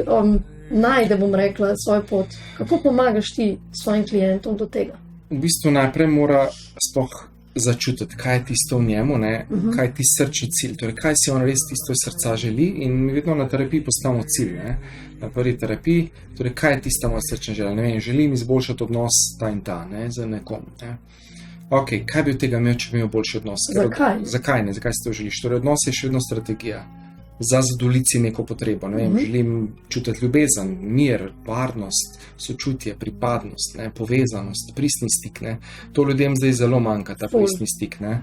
najde, bom rekla, svojo pot, kako pomagaš ti svojim klientom do tega? V bistvu najprej mora sploh začutiti, kaj je tisto v njemu, ne? Kaj je tisti srčni cilj, torej kaj si on res tisto iz srca želi in mi vedno na terapiji postavimo cilj, ne? Na prvi terapiji, torej kaj je tista moja srčna želja, ne vem, želim izboljšati odnos ta in ta, ne, z nekom, ne. Ok, kaj bi od tega imel, če bi imel boljši odnos? Zakaj? Zakaj ne, zakaj si to želiš? Torej odnos je še vedno strategija. Za zadovoljiti neko potrebo, ne vem, želim čutiti ljubezen, mir, varnost, sočutje, pripadnost, ne, povezanost, pristni stik, ne. To ljudem zdaj zelo manjka, ta pristni stik, ne.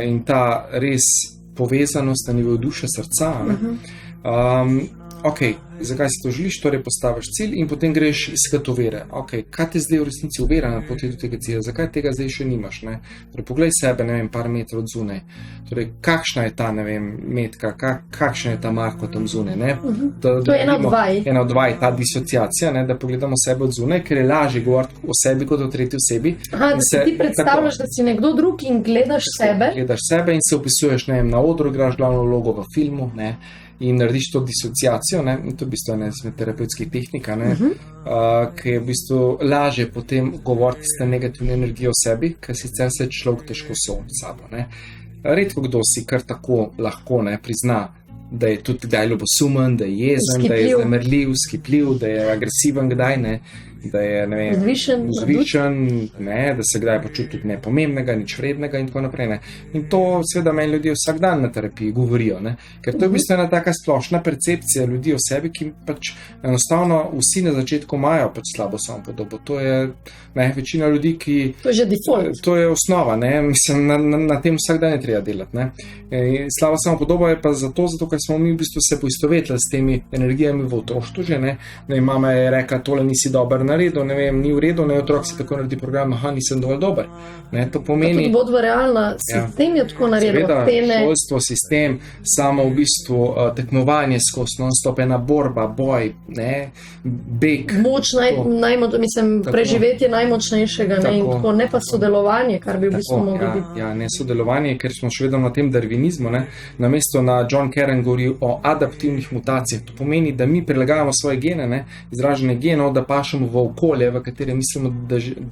In ta res povezanost na nivoju duše, srca, ne. Ok, zakaj si to želiš, torej postaviš cilj in potem greš iskati ovire. Ok, kaj te zdaj v resnici ovira na poti do tega cilja, zakaj tega zdaj še nimaš, ne? Torej, poglej sebe, ne vem, par metrov od zunaj. Torej, kakšna je ta, ne vem, metka, kakšna je ta Marko tam zunaj, ne? To je ena od vaj. Ena od vaj, ta disociacija, ne, da pogledamo sebe od zunaj, ker je lažje govoriti o sebi kot o tretji osebi. Aha, da si ti predstavljaš, da si nekdo drug in gledaš sebe. Gledaš sebe in se opisuješ, ne vem, na odru, igraš glavno vlogo v filmu, ne? In narediš to disociacijo, ne? In to je v bistvu ena izmed terapevtskih tehnika, ne? Ki je v bistvu lažje potem govoriti s te negativne energije o sebi, ker sicer se človek težko sooči s sabo, ne? Redko kdo si kar tako lahko, ne, prizna, da je tudi kdaj ljubosumen, da je jezen, da je zamrljiv, skipljiv, da je agresiven kdaj, ne, da je, ne vem, vzvišen, ne, da se kdaj počuti tudi nepomembnega, nič vrednega in tako naprej, ne. In to seveda meni ljudje vsak dan na terapiji govorijo, ne, ker to je v bistvu ena taka splošna percepcija ljudi o sebi, ki pač enostavno vsi na začetku imajo pač slabo samopodobo. To je, ne, večina ljudi, ki... To je že default. To je osnova, ne, mislim, na tem vsak dan je treba delati, ne. Slaba samopodoba je pa zato, ker smo mi v bistvu se poistovetili s temi energijami v otroštvu že, ne, mama je rekla, tole nisi dober naredil, ne vem, ni v redu, ne, otrok si tako naredi program, aha, nisem dovolj dober, ne, to pomeni... Tudi bodva realna, sistem je tako naredil. Seveda, šolstvo, sistem, samo v bistvu tekmovanje skozi, non-stop ena borba, boj, ne, beg. Moč, preživetje najmočnejšega, ne, in tako, ne pa sodelovanje, kar bi v bistvu moglo biti. Ja, ne sodelovanje, ker smo še vedno na tem darvinizmu, ne, namesto na John Karen govori o adaptivnih mutacijah. To pomeni, da mi prilagajamo svoje gene, ne, izražene genov, da pašemo v okolje, v katerem mislimo,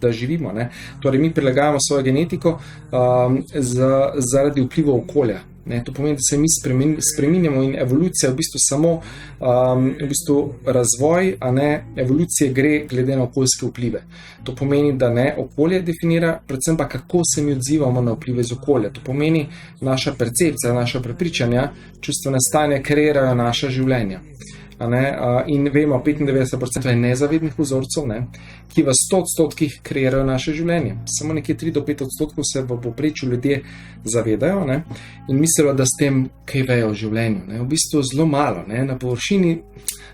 da živimo, ne. Torej, mi prilagajamo svojo genetiko zaradi vpliva okolja. Ne, to pomeni, da se mi spreminjamo in evolucija v bistvu samo v bistvu razvoj, a ne evolucije gre glede na okoljske vplive. To pomeni, da ne okolje definira, predvsem pa kako se mi odzivamo na vplive iz okolja. To pomeni, naša percepcija, naša prepričanja, čustvena stanja kreirajo naša življenja. In vemo, 95% je nezavednih vzorcev, ne, ki v 100% kreirajo naše življenje. Samo nekje 3 do 5% se v povprečju ljudje zavedajo, ne, in mislijo, da s tem kaj vejo o življenju. Ne. V bistvu zelo malo, ne, na površini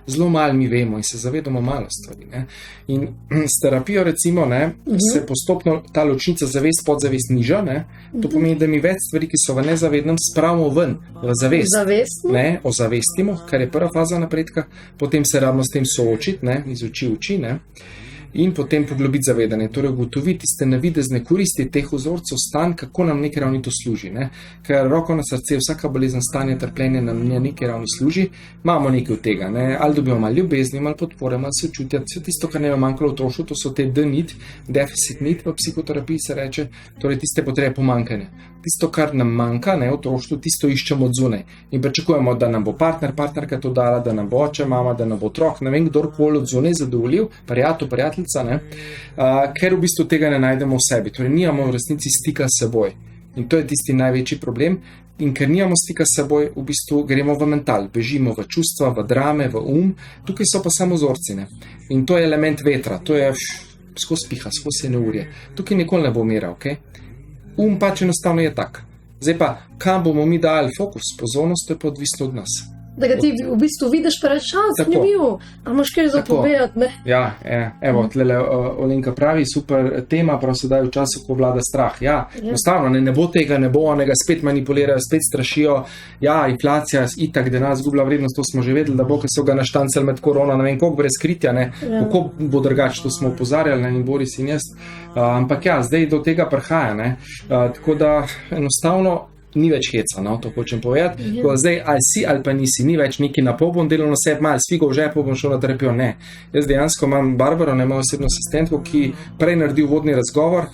zelo malo mi vemo in se zavedamo malo stvari. Ne. In s terapijo recimo, ne, se postopno ta ločnica zavest, podzavest niža, ne. To pomeni, da mi več stvari, ki so v nezavednem, spravimo ven v zavest. Ne, ozavestimo, kar je prva faza napredka, potem se rabimo s tem soočiti, ne, iz oči v oči, ne. in potem poglobiti zavedanje, torej ugotoviti tiste navidezne koristi teh vzorcev stanj, kako nam neki ravni to služi. Ne? Ker roko na srce, vsaka bolezen, stanje, trpljenje nam na neki ravni služi, imamo nekaj od tega, ne? Ali dobimo malo ljubezni, malo podpore, malo sočutja, vse tisto, kar nam je manjkalo v otroštvu, to so te D-need, deficit need v psihoterapiji se reče, torej tiste potrebe pomanjkanja. Tisto, kar nam manjka, ne, v otroštvu, tisto iščemo od zunaj in pričakujemo, da nam bo partnerka to dala, da nam bo oče, mama, da nam bo otrok, ne vem, kdorkoli od zunaj zadovoljil, prijateljica, ker v bistvu tega ne najdemo v sebi, torej nijamo v resnici stika s seboj in to je tisti največji problem in ker nijamo stika s seboj, v bistvu gremo v mental, bežimo v čustva, v drame, v tukaj so pa samo vzorci, ne? In to je element vetra, to je skozi piha, skozi neurje, tukaj nikoli ne bo mera, ok? Pač enostavno je tak. Zdaj pa, kam bomo mi dali fokus, pozornost, to je pa odvisno od nas. Da ga ti v bistvu vidiš, pa reči, zanimivo, a imaš kaj za povedati, ne? Ja, evo, tlele Olenka pravi, super tema, prav sedaj v času, ko vlada strah. Ja, enostavno, ne bo tega, ne bo onega, spet manipulirajo, spet strašijo, ja, inflacija, itak, denar zgubila vrednost, to smo že vedeli, da bo, ker so ga naštancali med korona, ne vem, koliko brez kritja, ne, kako bo drugače, to smo opozarjali, ne, in Boris in jaz, ampak ja, zdaj do tega prihaja, ne, tako da enostavno ni več heca, no, to hočem povedati. Zdaj, ali si ali pa nisi, ni več neki na pol, bom delal na sebi, malo sfigo v žepu, bom šel na terapijo, ne. Jaz dejansko imam Barbaro, mojo osebno asistentko, ki prej naredi uvodni razgovor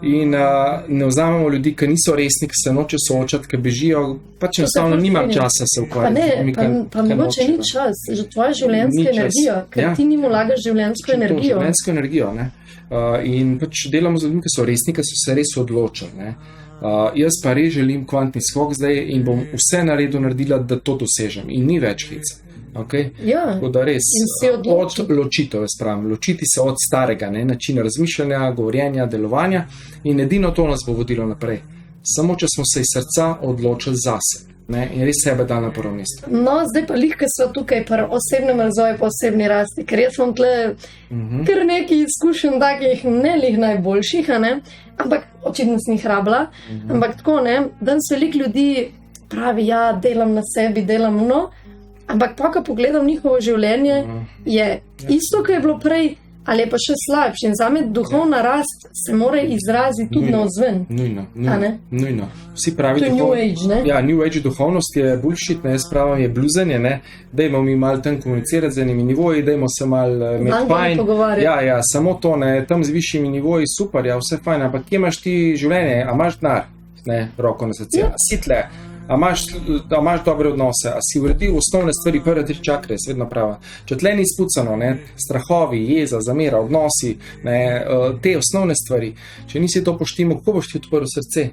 in ne vzamemo ljudi, ki niso resni, ki se noče soočati, ki bežijo, pač enostavno nimam časa se ukvarjati. Pa mogoče ni čas, že tvoja življenjska energija, ker ti njim vlagaš življenjsko energijo. Življenjsko energijo, ne. In pač delamo z ljudmi, ki so resni, ki so se res odločili, ne. Jaz pa res želim kvantni skok zdaj in bom vse naredila, da to dosežem. In ni več heca. Okay? Ja. Tako da res, odločitev, jaz pravim, ločiti se od starega, ne, načina razmišljanja, govorjenja, delovanja in edino to nas bo vodilo naprej. Samo, če smo se iz srca odločili zase. Ne, in res sebe dal na prvo mesto. No, zdaj pa lihke so tukaj pri osebnem razvoju, pa osebni rasti, ker jaz imam tle kar nekaj izkušenj takih ne lih najboljših, ne? Ampak očitno sem jih rabila, ampak tako, ne, danes veliko ljudi pravi, ja, delam na sebi, delam ampak pa, ko pogledam njihovo življenje, je isto, ko je bilo prej, ali je pa še slabše. In zame duhovna rast se mora izraziti tudi na ozven. Nujno. Vsi pravi, to je New Age, ne? Ja, New Age duhovnost je bullshit, ne, jaz pravim, je bluzanje, ne, dajmo mi malo tam komunicirati z enimi nivoji, dajmo se malo imeti fajn. Ja, samo to, ne, tam z višjimi nivoji, super, ja, vse fajn, ampak kje imaš ti življenje, a imaš denar, ne, roko na srce, si tle, a imaš dobre odnose, a si uredil osnovne stvari, prve 3 čakre, jaz vedno pravim. Če tle ni spucano, ne, strahovi, jeza, zamera, odnosi, ne, te osnovne stvari, če nisi to poštimo, kako boš ti odprl srce?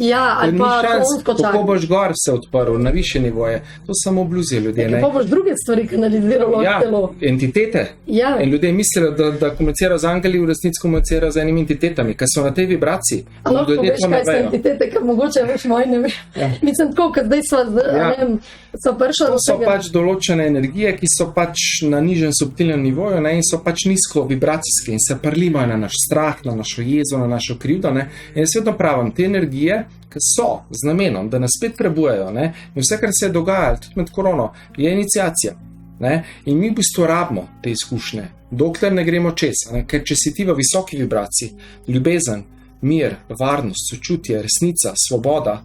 Ja, ali pa kako boš gor se odprl, na više nivoje, to samo bluzije ljudje. Kako boš druge stvari kanaliziral v telo? Entitete. Ja. In ljudje mislijo, da komunicirajo z angeli, v resnici komunicirajo z enimi entitetami, ki so na tej vibraciji. A lahko veš, kaj so entitete, ker mogoče veš moj ne veš. Mislim, tako, kad zdaj so prišli do tega. To so pač določene energije, ki so pač na nižjem subtilnem nivoju, ne, in so pač nizko vibracijske in se prlimajo na naš strah, na našo jezo, na našo krivdo, ne. In jaz vedno pravim, te energije, ki so z namenom, da nas spet prebujajo, ne, in vse, kar se je dogajalo, tudi med korono, je iniciacija. Ne, in mi v bistvu rabimo te izkušnje, dokler ne gremo čez, ne, ker če si ti v visoki vibraciji, ljubezen, mir, varnost, sočutje, resnica, svoboda,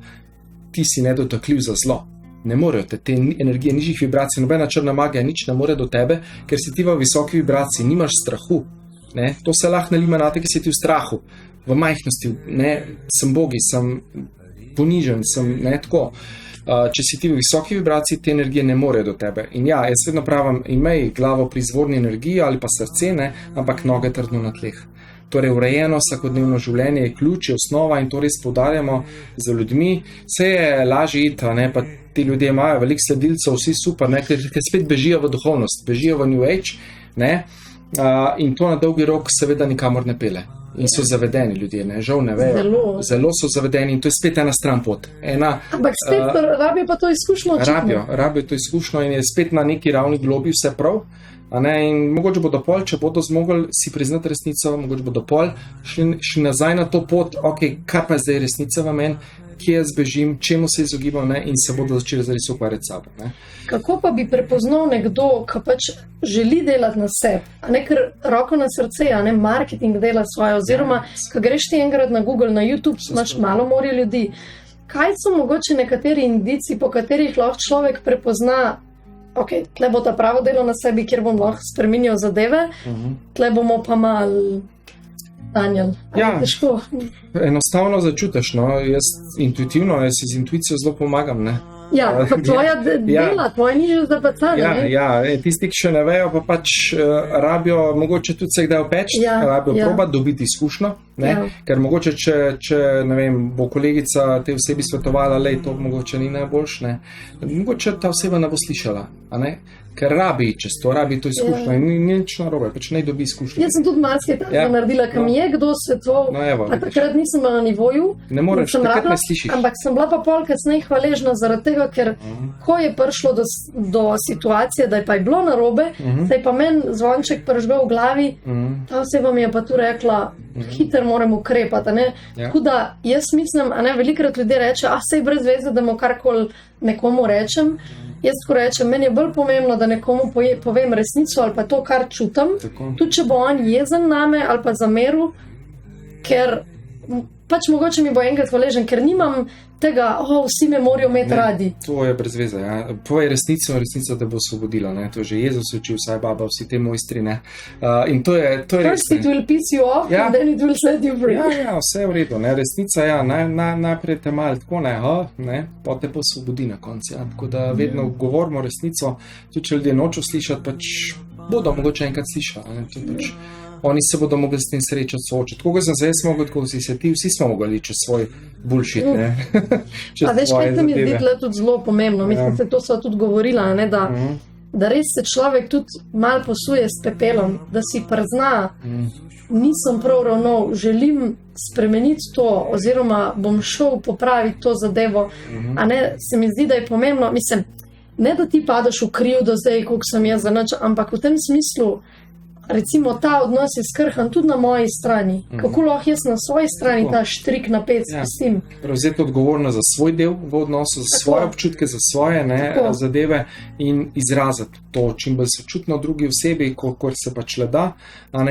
ti si nedotakljiv za zlo. Ne morejo te energije nižjih vibracij, nobena črna magija nič ne more do tebe, ker si ti v visoki vibraciji, nimaš strahu. Ne? To se lahko nalima na te, ki si ti v strahu, v majhnosti, ne? Sem bogi, sem ponižen, sem ne tako. Če si ti v visoki vibraciji, te energije ne morejo do tebe. In ja, jaz vedno pravim, imej glavo pri izvorni energiji ali pa srce, ne? Ampak noge trdno na tleh. Torej, urejeno vsakodnevno življenje je ključ, je osnova in to res poudarjamo z ljudmi. Vse je lažje iti, ne, pa ti ljudje imajo veliko sledilcev, vsi super, ne, ker spet bežijo v duhovnost, bežijo v New Age, ne, in to na dolgi rok seveda nikamor ne pele. In so zavedeni ljudje, ne, žal ne vejo. Zelo so zavedeni in to je spet ena stran pot. Ampak spet rabijo pa to izkušnjo očitno. Rabijo to izkušnjo in je spet na neki ravni globi vse prav. In mogoče bodo pol, če bodo zmogli si priznati resnico, mogoče bodo pol šli nazaj na to pot, ok, kaj pa je zdaj resnica v meni, kje jaz bežim, čemu se izogibam, ne, in se bodo začeli zares ukvarjati s sabo. Ne. Kako pa bi prepoznal nekdo, ki pač želi delati na sebi, a ne ker roko na srce, a ne marketing dela svoje, oziroma ko greš ti enkrat na Google, na YouTube, imaš malo morje ljudi. Kaj so mogoče nekateri indici, po katerih lahko človek prepozna, ok, tle bo ta pravo delo na sebi, kjer bom lahko spreminjal zadeve, tle bomo pa mal tanjali. Ja. Težko. Enostavno začutiš, no, jaz intuitivno, jaz z intuicijo zelo pomagam, ne. Ja, pa tvoja dela, tvoja ni že zapacana, ne? Ja, tisti, ki še ne vejo, pa pač rabijo mogoče tudi se kdaj opeči, rabijo probati, dobiti izkušnjo, ne? Ker mogoče, če ne vem, bo kolegica te osebi svetovala, lej, to mogoče ni najboljš, ne? Mogoče ta oseba ne bo slišala, a ne? Ker rabi čez to, rabi to izkušnjo in ni nič narobe, pač naj dobi izkušnjo. Jaz sem tudi marsikaj tako naredila, kam je kdo svetoval, a takrat nisem bila na nivoju, ne moreš, takrat ne slišiš. Ampak sem bila pa pol kasneje hvaležna zaradi tega, ker ko je prišlo do situacije, da je pa bilo narobe, da je pa meni zvonček pržgal v glavi, ta oseba mi je pa tu rekla, hiter moram ukrepati, ne. Tako da jaz mislim, a ne, velikrat ljudje reče, sej brez veze, da mu karkoli nekomu rečem. Jaz ko rečem, meni je bolj pomembno, da nekomu povem resnico ali pa to, kar čutam, tudi če bo on jezen name ali pa zameril, ker pač mogoče mi bo enkrat hvaležen, ker nimam tega, vsi me morajo imeti radi. To je brez veze, ja. Povej resnico, resnica te bo osvobodila, ne. To je že Jezus učil, vsaj baba, vsi te mojstri, ne. In to je res. First it will piss you off, and then it will set you free. Ja, vse je v redu, ne. Resnica, ja, najprej te malo tako, ne, pa te pa osvobodi na koncu, ja. Tako da vedno govorimo resnico, tudi če ljudje nočejo slišati, pač bodo mogoče enkrat slišali, ne. To pač oni se bodo mogli s tem srečati, soočati. Koga sem se jaz mogel, kako si se ti, vsi smo mogli čez svoj bullshit, ne. A veš, kaj se mi zdi tudi zelo pomembno, mislim, se to sva tudi govorila, ne, da res se človek tudi malo posuje s pepelom, da si prizna, nisem prav ravnal, želim spremeniti to, oziroma bom šel popraviti to zadevo, a ne, se mi zdi, da je pomembno, mislim, ne da ti padaš v krivdo zdaj, koliko sem jaz za nič, ampak v tem smislu, recimo ta odnos je skrhan tudi na moji strani. Kako lahko jaz na svoji strani ta štrik na 5 spustim? Prevzeti odgovornost za svoj del v odnosu, za svoje občutke, za svoje zadeve in izraziti to čim bolj sočutno drugi osebi, kolikor se pač le da,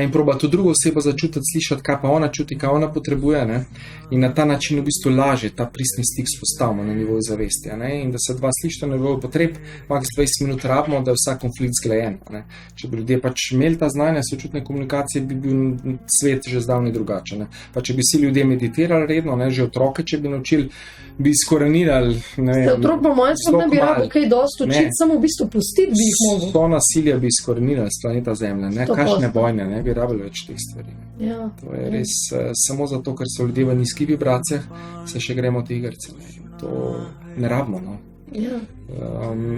in probati to drugo osebo začutiti, slišati, kaj pa ona čuti, kaj ona potrebuje, ne? In na ta način v bistvu lažje ta pristni stik spostavimo na nivoju zavesti, ne? In da se dva slišita na nivoju potreb, maks 20 minut rabimo, da je vsak konflikt zglajen, ne? Če bi ljudje pač imeli ta znanja sočutne komunikacije, bi bil svet že zdavnaj drugačen, ne? Pa če bi vsi ljudje meditirali redno, ne? Že otroke, če bi naučili, bi skorenirali, ne vem. Otrok po mojem ne bi rabo kaj dosti učiti, samo v bistvu pustiti bi jih mogel. To nasilje bi skorenirali s planeta Zemlje, ne? Kakšne vojne, ne bi rabili več teh stvari. Ja, to je res samo zato, ker so ljudje v nizkih vibracijah, se še gremo te igrice. To ne rabimo, no. Ja.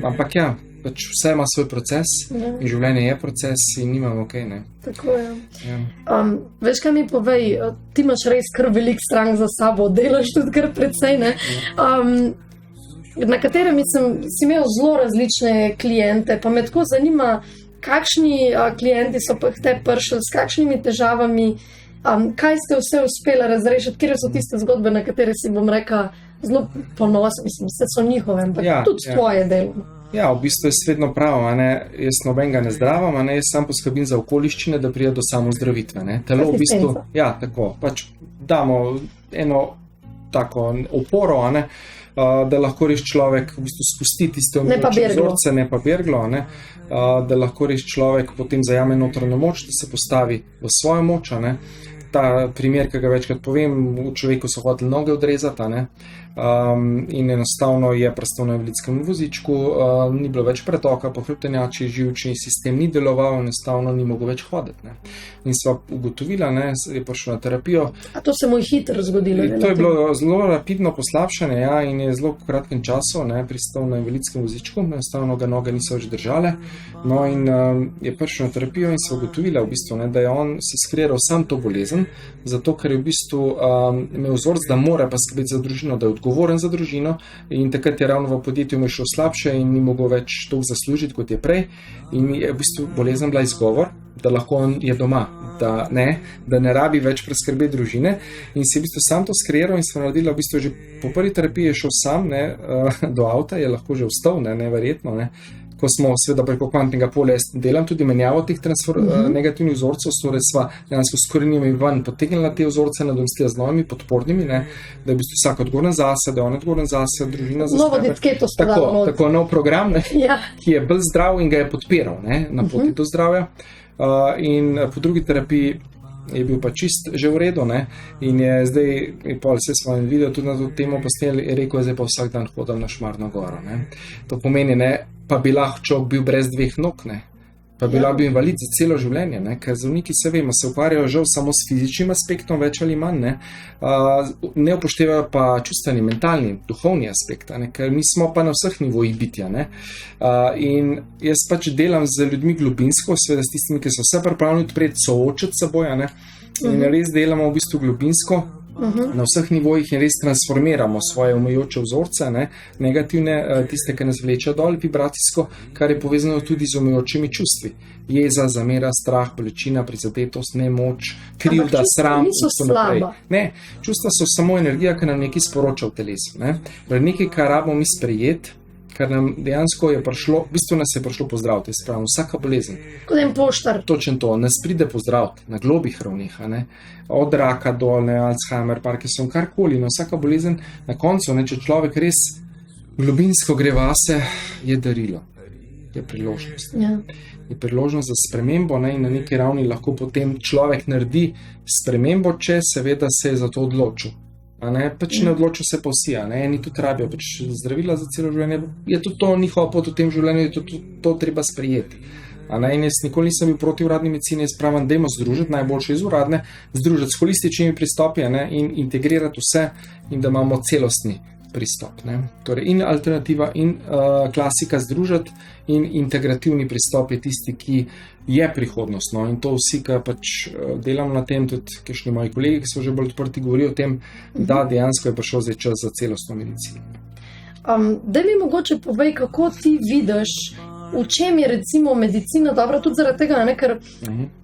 Ampak ja, pač vse ima svoj proces in življenje je proces in nimamo kaj, ne. Tako je. Ja. Veš, kaj mi povej, ti imaš res kar velik strank za sabo, delaš tudi kar precej, ne. Na katerem si imel zelo različne klijente, pa me tako zanima, kakšni klienti so pa te prišli, s kakšnimi težavami, kaj ste vse uspeli razrešiti, kjer so tiste zgodbe, na katere si bom rekla zelo ponosna, mislim, vse so njihove, ampak tudi tvoje delo. Ja, v bistvu je vedno pravo, jaz nobenega ne zdravam, jaz sam poskrbim za okoliščine, da pride do samozdravitve. Telo v bistvu, ja, tako, pač damo eno tako oporo, da lahko res človek v bistvu spusti tiste vzorce, ne pa berglo, da lahko res človek potem zajame notranjo moč, da se postavi v svojo moč. Ta primer, ki ga večkrat povem, v človeku so hoteli noge odrezati, in enostavno je pristal na invalidskem vozičku, ni bilo več pretoka po hrbtenjači, živčni sistem ni deloval, enostavno ni mogel več hoditi. In sva ugotovila, je prišel na terapijo. A to se mu je hitro zgodilo? To je bilo zelo rapidno poslabšanje, in je zelo v kratkem času pristal na invalidskem vozičku, enostavno ga noge niso več držale. No in je prišel na terapijo in sva ugotovila v bistvu, da je on si skreiral sam to bolezen, zato ker je v bistvu imel vzorc, da mora pa skrbeti za družino, da je odgovoren odgovoren za družino in takrat je ravno v podjetju mu šlo slabše in ni mogel več toliko zaslužiti, kot je prej. In je v bistvu bolezen bila izgovor, da lahko on je doma, da ne rabi več preskrbeti družine in si v bistvu sam to skreiral in smo naredili v bistvu že po prvi terapiji je šel sam do avta, je lahko že vstal, neverjetno, Ko smo seveda preko kvantnega polja delam tudi menjavo teh negativnih vzorcev, torej sva dejansko s korenimi ven potegnila te vzorce, nadomestila z novimi podpornimi, da je v bistvu vsak odgovoren zase, da je on odgovoren zase, družina za novo disketo stavila. Tako nov program, ki je bolj zdrav in ga je podpiral na poti do zdravja. In po drugi terapiji je bil pa čist že v redu, in je zdaj, pa vse svojem video tudi na to temo posneli, je rekel, zdaj pa vsak dan hodil na Šmarno goro. To pomeni, pa bi lahko človek bil brez dveh nog, pa bi lahko bil invalid za celo življenje, ker zdravniki se ukvarjajo žal samo s fizičnim aspektom, več ali manj, ne upoštevajo pa čustveni, mentalni, duhovni aspekt, ker mi smo pa na vseh nivojih bitja. In jaz pač delam z ljudmi globinsko, seveda s tistimi, ki so vse pripravljeni odpreti, soočiti s seboj, in res delamo v bistvu globinsko, na vseh nivojih in res transformiramo svoje omejujoče vzorce, negativne, tiste, ki nas vlečejo dol vibracijsko, kar je povezano tudi z omejujočimi čustvi. Jeza, zamera, strah, bolečina, prizadetost, nemoč, krivda, sram in tako naprej. Ne, čustva so samo energija, ki nam nekaj sporoča v telesu. Nekaj, kar rabimo mi sprejeti, kar nam dejansko je prišlo, v bistvu nas je prišlo pozdraviti, spravno, vsaka bolezen. Kot en poštar. Točno to, nas pride pozdraviti na globih ravneh, od raka do Alzheimer, Parkinson, karkoli, vsaka bolezen na koncu, če človek res globinsko gre vase, je darilo, je priložnost. Je priložnost za spremembo, in na neki ravni lahko potem človek naredi spremembo, če seveda se je za to odločil. Pač ne odločijo se pa vsi, eni tudi rabijo zdravila za celo življenje, je tudi to njihova pot v tem življenju, je to treba sprejeti. In jaz nikoli nisem bil proti uradni medicini, jaz pravim, dajmo združiti najboljše iz uradne, združiti s holističnimi pristopi in integrirati vse in da imamo celostni pristop. Torej in alternativa in klasika združiti in integrativni pristop je tisti, ki je prihodnost. In to vsi, ki pač delamo na tem, tudi kakšni moji kolegi, ki so že bolj odprti, govorijo o tem, da dejansko je prišel zdaj čas za celostno medicino. Da mi mogoče povej, kako ti vidiš, v čem je recimo medicina dobra, tudi zaradi tega, ker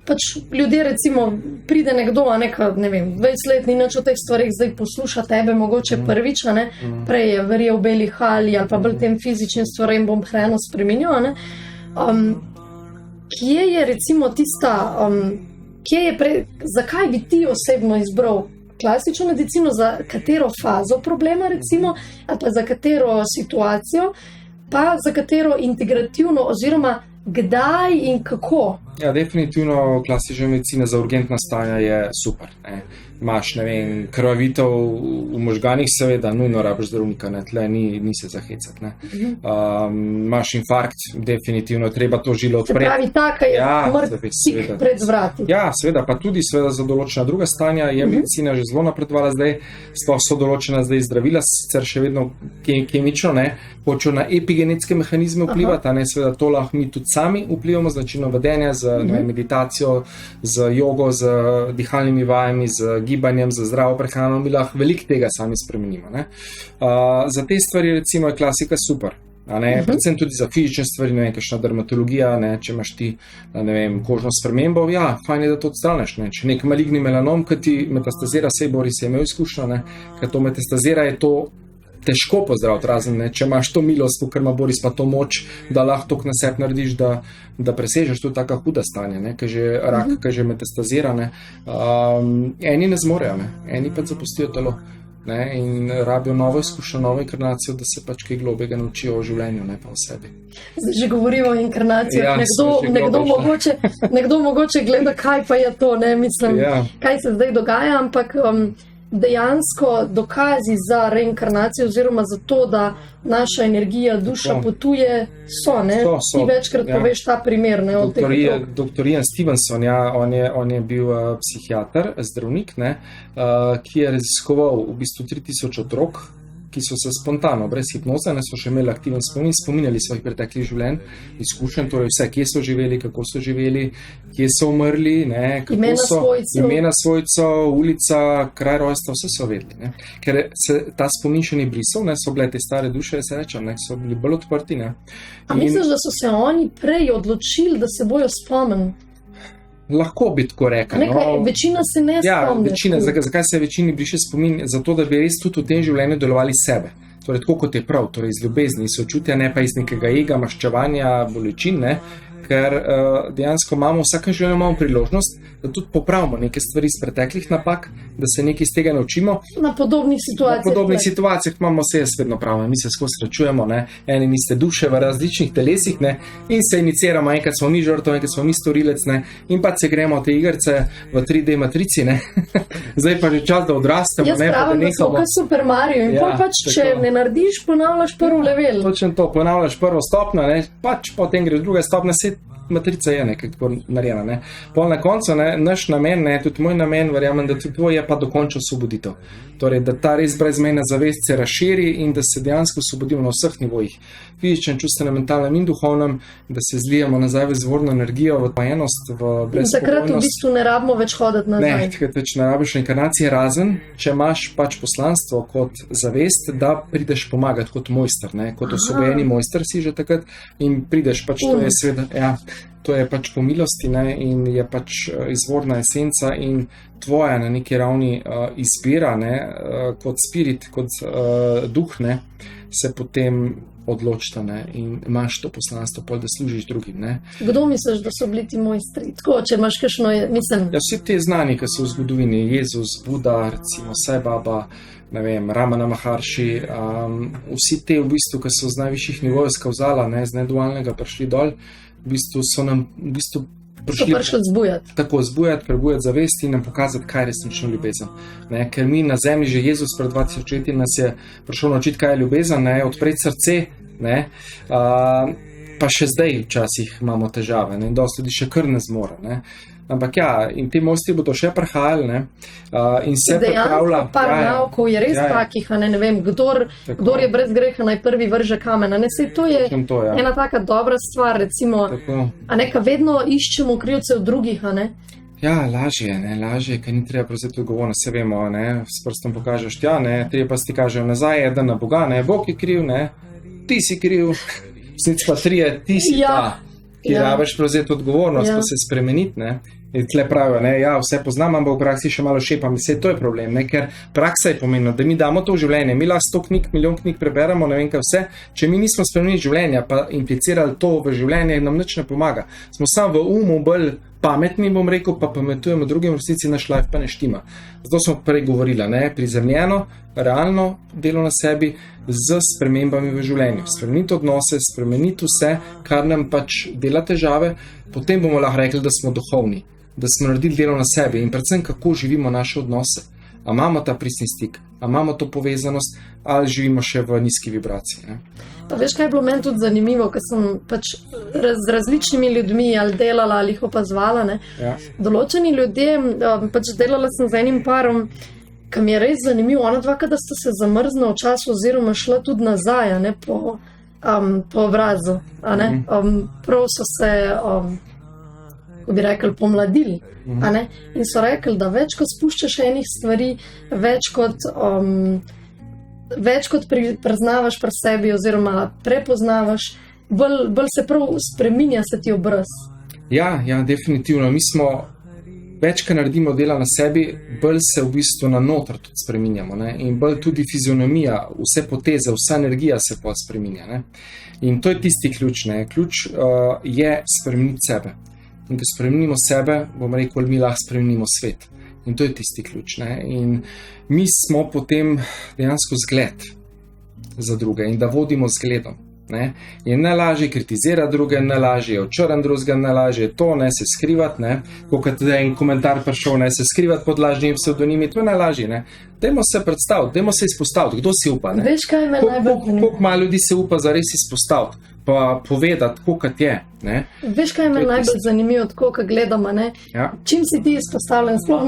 pač ljudje recimo pride nekdo, ne vem, 20 let ni nič o teh stvarih, zdaj posluša tebe mogoče prvič, prej je verjel v beli hali ali pa bolj tem fizičnim stvarem bom hrano spremenil, kje je recimo tista, zakaj bi ti osebno izbral klasično medicino, za katero fazo problema recimo, ali pa za katero situacijo, pa za katero integrativno oziroma kdaj in kako? Ja, definitivno klasična medicina za urgentna stanja je super. Imaš, ne vem, krvavitev v možganih, seveda, nujno rabiš zdravnika, tle ni se zahecati. Imaš infarkt, definitivno, treba to žilo odpreti. Se pravi, taka je mrtvih pred vrati. Ja, seveda, pa tudi seveda za določena druga stanja je medicina že zelo napredovala zdaj, sploh so določena zdaj zdravila, sicer še vedno kemično, hočejo na epigenetske mehanizme vplivati, seveda to lahko mi tudi sami vplivamo z načinom vedenja, z meditacijo, z jogo, z dihalnimi vajami, z gibanjem, za zdravo prehrano, mi lahko veliko tega sami spremenimo. Za te stvari recimo je klasika super. Predvsem tudi za fizične stvari, ne vem, kakšna dermatologija, če imaš ti, ne vem, kožno spremembo, ja, fajn je, da to odstraneš, če nek maligni melanom, ki ti metastazira, sej Boris je imel izkušnjo, ker to metastazira, je to težko pozdraviti, razen, če imaš to milost, ker ima Boris pa to moč, da lahko to na sebi narediš, da presežeš, to je taka huda stanja, ker že rak, ker že metastazira, eni ne zmorejo, eni pa zapustijo telo. In rabijo novo izkušnjo, novo inkarnacijo, da se pač kaj globega naučijo o življenju, ne pa o sebi. Zdaj že govorimo o inkarnacijah, nekdo mogoče gleda, kaj pa je to, mislim, kaj se zdaj dogaja, ampak dejansko dokazi za reinkarnacijo oziroma za to, da naša energija, duša potuje, so. Ti večkrat poveš ta primer. Dr. Ian Stevenson, on je bil psihiater, zdravnik, ki je raziskoval v bistvu 3000 otrok, ki so se spontano, brez hipnoze, ne, so še imeli aktiven spomin, spominjali svojih preteklih življenj, izkušenj, torej vse, kje so živeli, kako so živeli, kje so umrli, ne, imena svojcev, ulica, kraj rojstva, vse so vedeli. Ne. Ker se ta spomin še ni brisal, ne, so bile te stare duše, se reče, ne, so bili bolj odprti. Ne. A misliš, da so se oni prej odločili, da se bojo spomnili? Lahko bi tako rekel. No. Večina se ne spomni. Večina, zakaj se večini briše spomin? Zato, da bi res tudi v tem življenju delovali sebe. Torej, tako kot je prav, torej iz ljubezni, sočutja, ne pa iz nekega ega, maščevanja, bolečin, ne? Ker dejansko imamo v vsakem življenju priložnost, da tudi popravimo neke stvari iz preteklih napak, da se nekaj iz tega naučimo. Na podobnih situacijah imamo se jaz vedno pravim, mi se skozi srečujemo, ne, eni iste duše v različnih telesih, ne, in se iniciramo, enkrat smo mi žrtev, enkrat smo mi storilec, ne, in pa se gremo te igrice v 3D matrici, ne. Zdaj pa že čas, da odrastemo. Jaz pravim, da smo kot Super Mario in pač, če ne narediš, ponavljaš prvo level. Točno to, ponavljaš prvo stopnjo, ne, pač potem greš druga stopnja, matrica je nekaj tako narejena. Ne. Pol na koncu, ne, naš namen, ne, tudi moj namen, verjamem, da tudi tvoj je pa dokončno osvoboditev. Torej, da ta res brezmejna zavest se razširi in da se dejansko osvobodimo na vseh nivojih. Fizičnem, čustvenem, mentalnem in duhovnem, da se zlijemo nazaj v izvorno energijo, v enost, v brezpogojnost. Takrat v bistvu ne rabimo več hoditi nazaj. Ne, takrat več ne rabiš inkarnacije, razen, če imaš pač poslanstvo kot zavest, da prideš pomagati kot mojster, ne, kot osvobojeni mojster si že takrat in prideš pač, to je seveda, ja, to je pač po milosti, ne, in je pač izvorna esenca in tvoja na neki ravni izbira, ne, kot spirit, kot duh, ne, se potem odločita, ne, in imaš to poslanstvo, pol, da služiš drugim. Ne. Kdo misliš, da so bili ti mojstri? Tako, če imaš kakšno, mislim... Ja, vsi te znani, ki so v zgodovini, Jezus, Buda, recimo Sai Baba, ne vem, Ramana Maharshi, vsi te v bistvu, ki so z najvišjih nivojev skavzala, ne, z nedualnega prišli dol, v bistvu so nam prišli zbujati. Tako, zbujati, prebujati zavest in nam pokazati, kaj je resnično ljubezen. Ne, ker mi na zemlji, že Jezus pred 2000 leti nas je prišel naučiti, kaj je ljubezen, ne, odpreti srce, ne, pa še zdaj včasih imamo težave, ne, dosti ljudi še kar ne zmore, ne. Ampak ja, in ti mojstri bodo še prihajali, ne, in se pripravlja. Dejansko par naukov je res takih, ne vem, kdor je brez greha, naj prvi vrže kamen, ne, sej to je ena taka dobra stvar, recimo, a neka vedno iščemo krivce v drugih, ne. Ja, lažje, ker ni treba prevzeti odgovornost, se vemo, ne, s prstom pokažeš, ja, ne, treba pa si ti kažejo nazaj, eden na Boga, ne, Bog je kriv, ne, ti si kriv, snic pa trije, ti si ta, ki rabiš prevzeti odgovornost, pa se spremeniti, ne. In tle pravijo, ne, ja, vse poznam, ampak v praksi še malo šepam, in vse to je problem, ne, ker praksa je pomenila, da mi damo to v življenje, mi lahko 100 knjig, milijon knjig preberemo, ne vem kaj vse, če mi nismo spremenili življenja, pa implicirali to v življenje, nam nič ne pomaga. Smo samo v umu bolj pametni, bom rekel, pa pametujemo drugim, v resnici naš life pa ne štima. Zato smo prej govorili, ne, prizemljeno, realno delo na sebi z spremembami v življenju. Spremeniti odnose, spremeniti vse, kar nam pač dela težave, potem bomo lahko rekli, da smo duhovni, da smo naredili delo na sebi in predvsem kako živimo naše odnose. A imamo ta pristni stik, a imamo to povezanost, ali živimo še v nizki vibraciji. Ne? Pa veš, kaj je bilo meni tudi zanimivo, ker sem pač z različnimi ljudmi ali delala ali jih opazovala. Ja. Določeni ljudje, pač delala sem z enim parom, ki mi je res zanimivo, ona dva, kada sta se zamrznila v času oziroma šla tudi nazaj, ne, po obrazu. Prav so se... ko bi rekli, pomladili. In so rekli, da več kot spuščaš enih stvari, več kot preznavaš pri sebi oziroma prepoznavaš, bolj se prav spreminja se ti obraz. Ja, definitivno. Mi smo, več, kar naredimo dela na sebi, bolj se v bistvu na noter tudi spreminjamo. Ne? In bolj tudi fizionomija, vse poteze, vsa energija se pa spreminja. Ne? In to je tisti ključ. Ne? Ključ je spremeniti sebe. In ko spremenimo sebe, bomo rekli, mi lahko spremenimo svet. In to je tisti ključ. Ne? In mi smo potem dejansko zgled za druge in da vodimo zgledom. Ne? Je najlažje kritizirati druge, najlažje je očrniti drugega, najlažje je to, ne se skrivati, ne? Kot je en komentar prišel, ne se skrivati pod lažnimi psevdonimi, to je najlažje. Ne? Dajmo se predstaviti, dajmo se izpostaviti, kdo si upa. Ne? Veš, kaj me najbolj zanima? Koliko malo ljudi se upa zares izpostaviti? pa povedati, tako kot je. Ne? Veš, kaj me najbolj zanimivo, tako, ko gledamo, ne? Ja. Čim si ti izpostavljen, sploh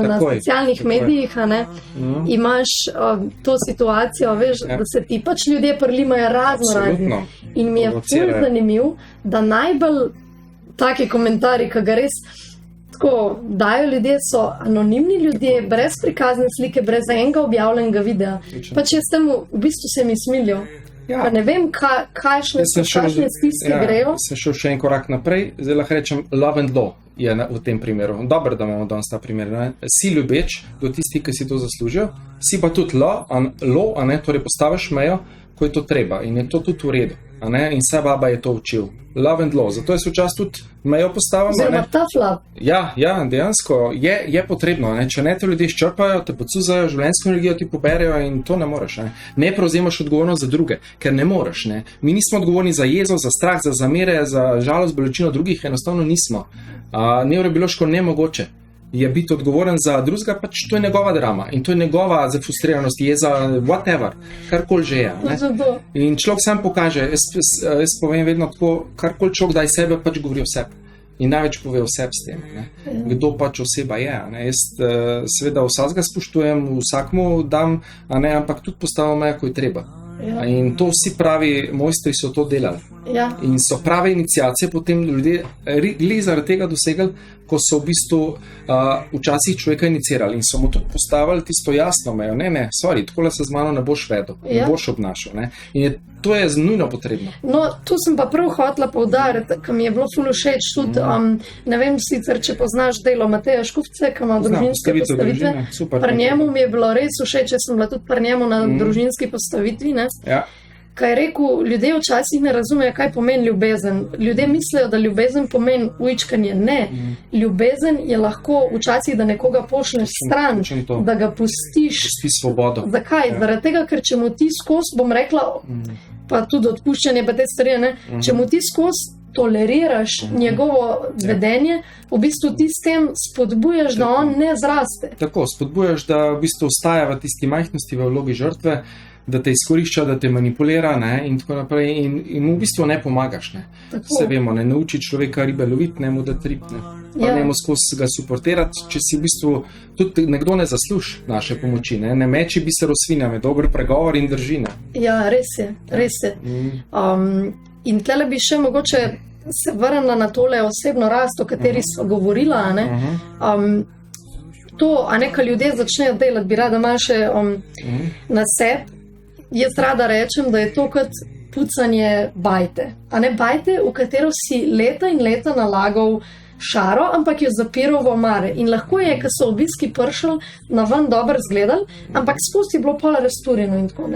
na socialnih medijih, imaš to situacijo, veš, da se ti pač ljudje prilimajo razno. In mi je ful zanimiv, da najbolj taki komentarji, ki ga res tako dajo ljudje, so anonimni ljudje, brez prikazne slike, brez enega objavljenega videa. Pač jaz temu v bistvu se mi smilijo. Ja. Pa ne vem, kakšne stiske grejo. Sem šel še en korak naprej, zdaj lahko rečem love and law je v tem primeru. Dobro, da imamo danes ta primer. Ne? Si ljubeč do tistih, ki si to zaslužijo, si pa tudi law, torej postaviš mejo, ko je to treba in je to tudi v redu. In vsa baba je to učil. Love and law. Zato je včasih tudi mejo postavljeno. Oziroma tough love. Ja, dejansko je potrebno. Ne? Če ne te ljudje ščrpajo, te podsuzajo, življenjsko energijo ti poberejo in to ne moreš. Ne prevzemaš odgovornost za druge, ker ne moreš. Ne? Mi nismo odgovorni za jezo, za strah, za zamere, za žalost, bolečino drugih, enostavno nismo. Nevrobiološko nemogoče je biti odgovoren za drugega, pač to je njegova drama in to je njegova zafrustriranost, jeza, whatever, karkoli že je. In človek sam pokaže, jaz povem vedno tako, karkoli človek daj sebe, pač govori o sebi. In največ pove o sebi s tem, kdo pač oseba je. Jaz seveda vsakega spoštujem, vsakmu dam, ampak tudi postavim mejo, ko je treba. Ja. In to vsi pravi mojstri so to delali. Ja. In so prave iniciacije potem ljudje zaradi tega dosegali, ko so v bistvu včasih človeka inicirali in so mu tudi postavili tisto jasno mejo. Ne, sorry, takole se z mano ne boš vedel, ne boš obnašal. Ne? In to je nujno potrebno. No, tu sem pa prav hotela poudariti, ker mi je bilo ful všeč tudi, ne vem sicer, če poznaš delo Mateja Škufce, ki ima družinske postavitve. Pri njemu mi je bilo res všeč, če sem bila tudi pri njemu na družinski postavitvi. Ja. Kaj je rekel, ljudje včasih ne razumejo, kaj pomeni ljubezen. Ljudje mislijo, da ljubezen pomeni ujčkanje. Ne. Ljubezen je lahko včasih, da nekoga pošleš stran, da ga pustiš. Pusti svobodo. Zakaj? Zaradi tega, ker če mu ti skozi, bom rekla, pa tudi odpuščanje, pa te stvari, če mu ti skozi toleriraš njegovo vedenje, v bistvu ti s tem spodbujaš, da on ne zraste. Tako, spodbujaš, da v bistvu ostaja v tisti majhnosti, v vlogi žrtve, da te izkorišča, da te manipulira, in tako naprej, in v bistvu ne pomagaš. Vse vemo, ne nauči človeka ribe loviti, ne mu da rib, pa ne mu skozi ga suportirati, če si v bistvu tudi nekdo ne zasluži naše pomoči, ne meči biser v svinjame, dober pregovor in držine. Ja, res je. In tlele bi še mogoče se vrnila na tole osebno rast, o kateri smo govorila, to, ko ljudje začnejo delati, bi rada malo še na sebi. Jaz rada rečem, da je to kot pucanje bajte. Bajte, v katero si leta in leta nalagal šaro, ampak jo zapiral v omare. In lahko je, ker so obiski prišli na ven dobro izgledali, ampak skozi je bilo pol razturjeno in tako.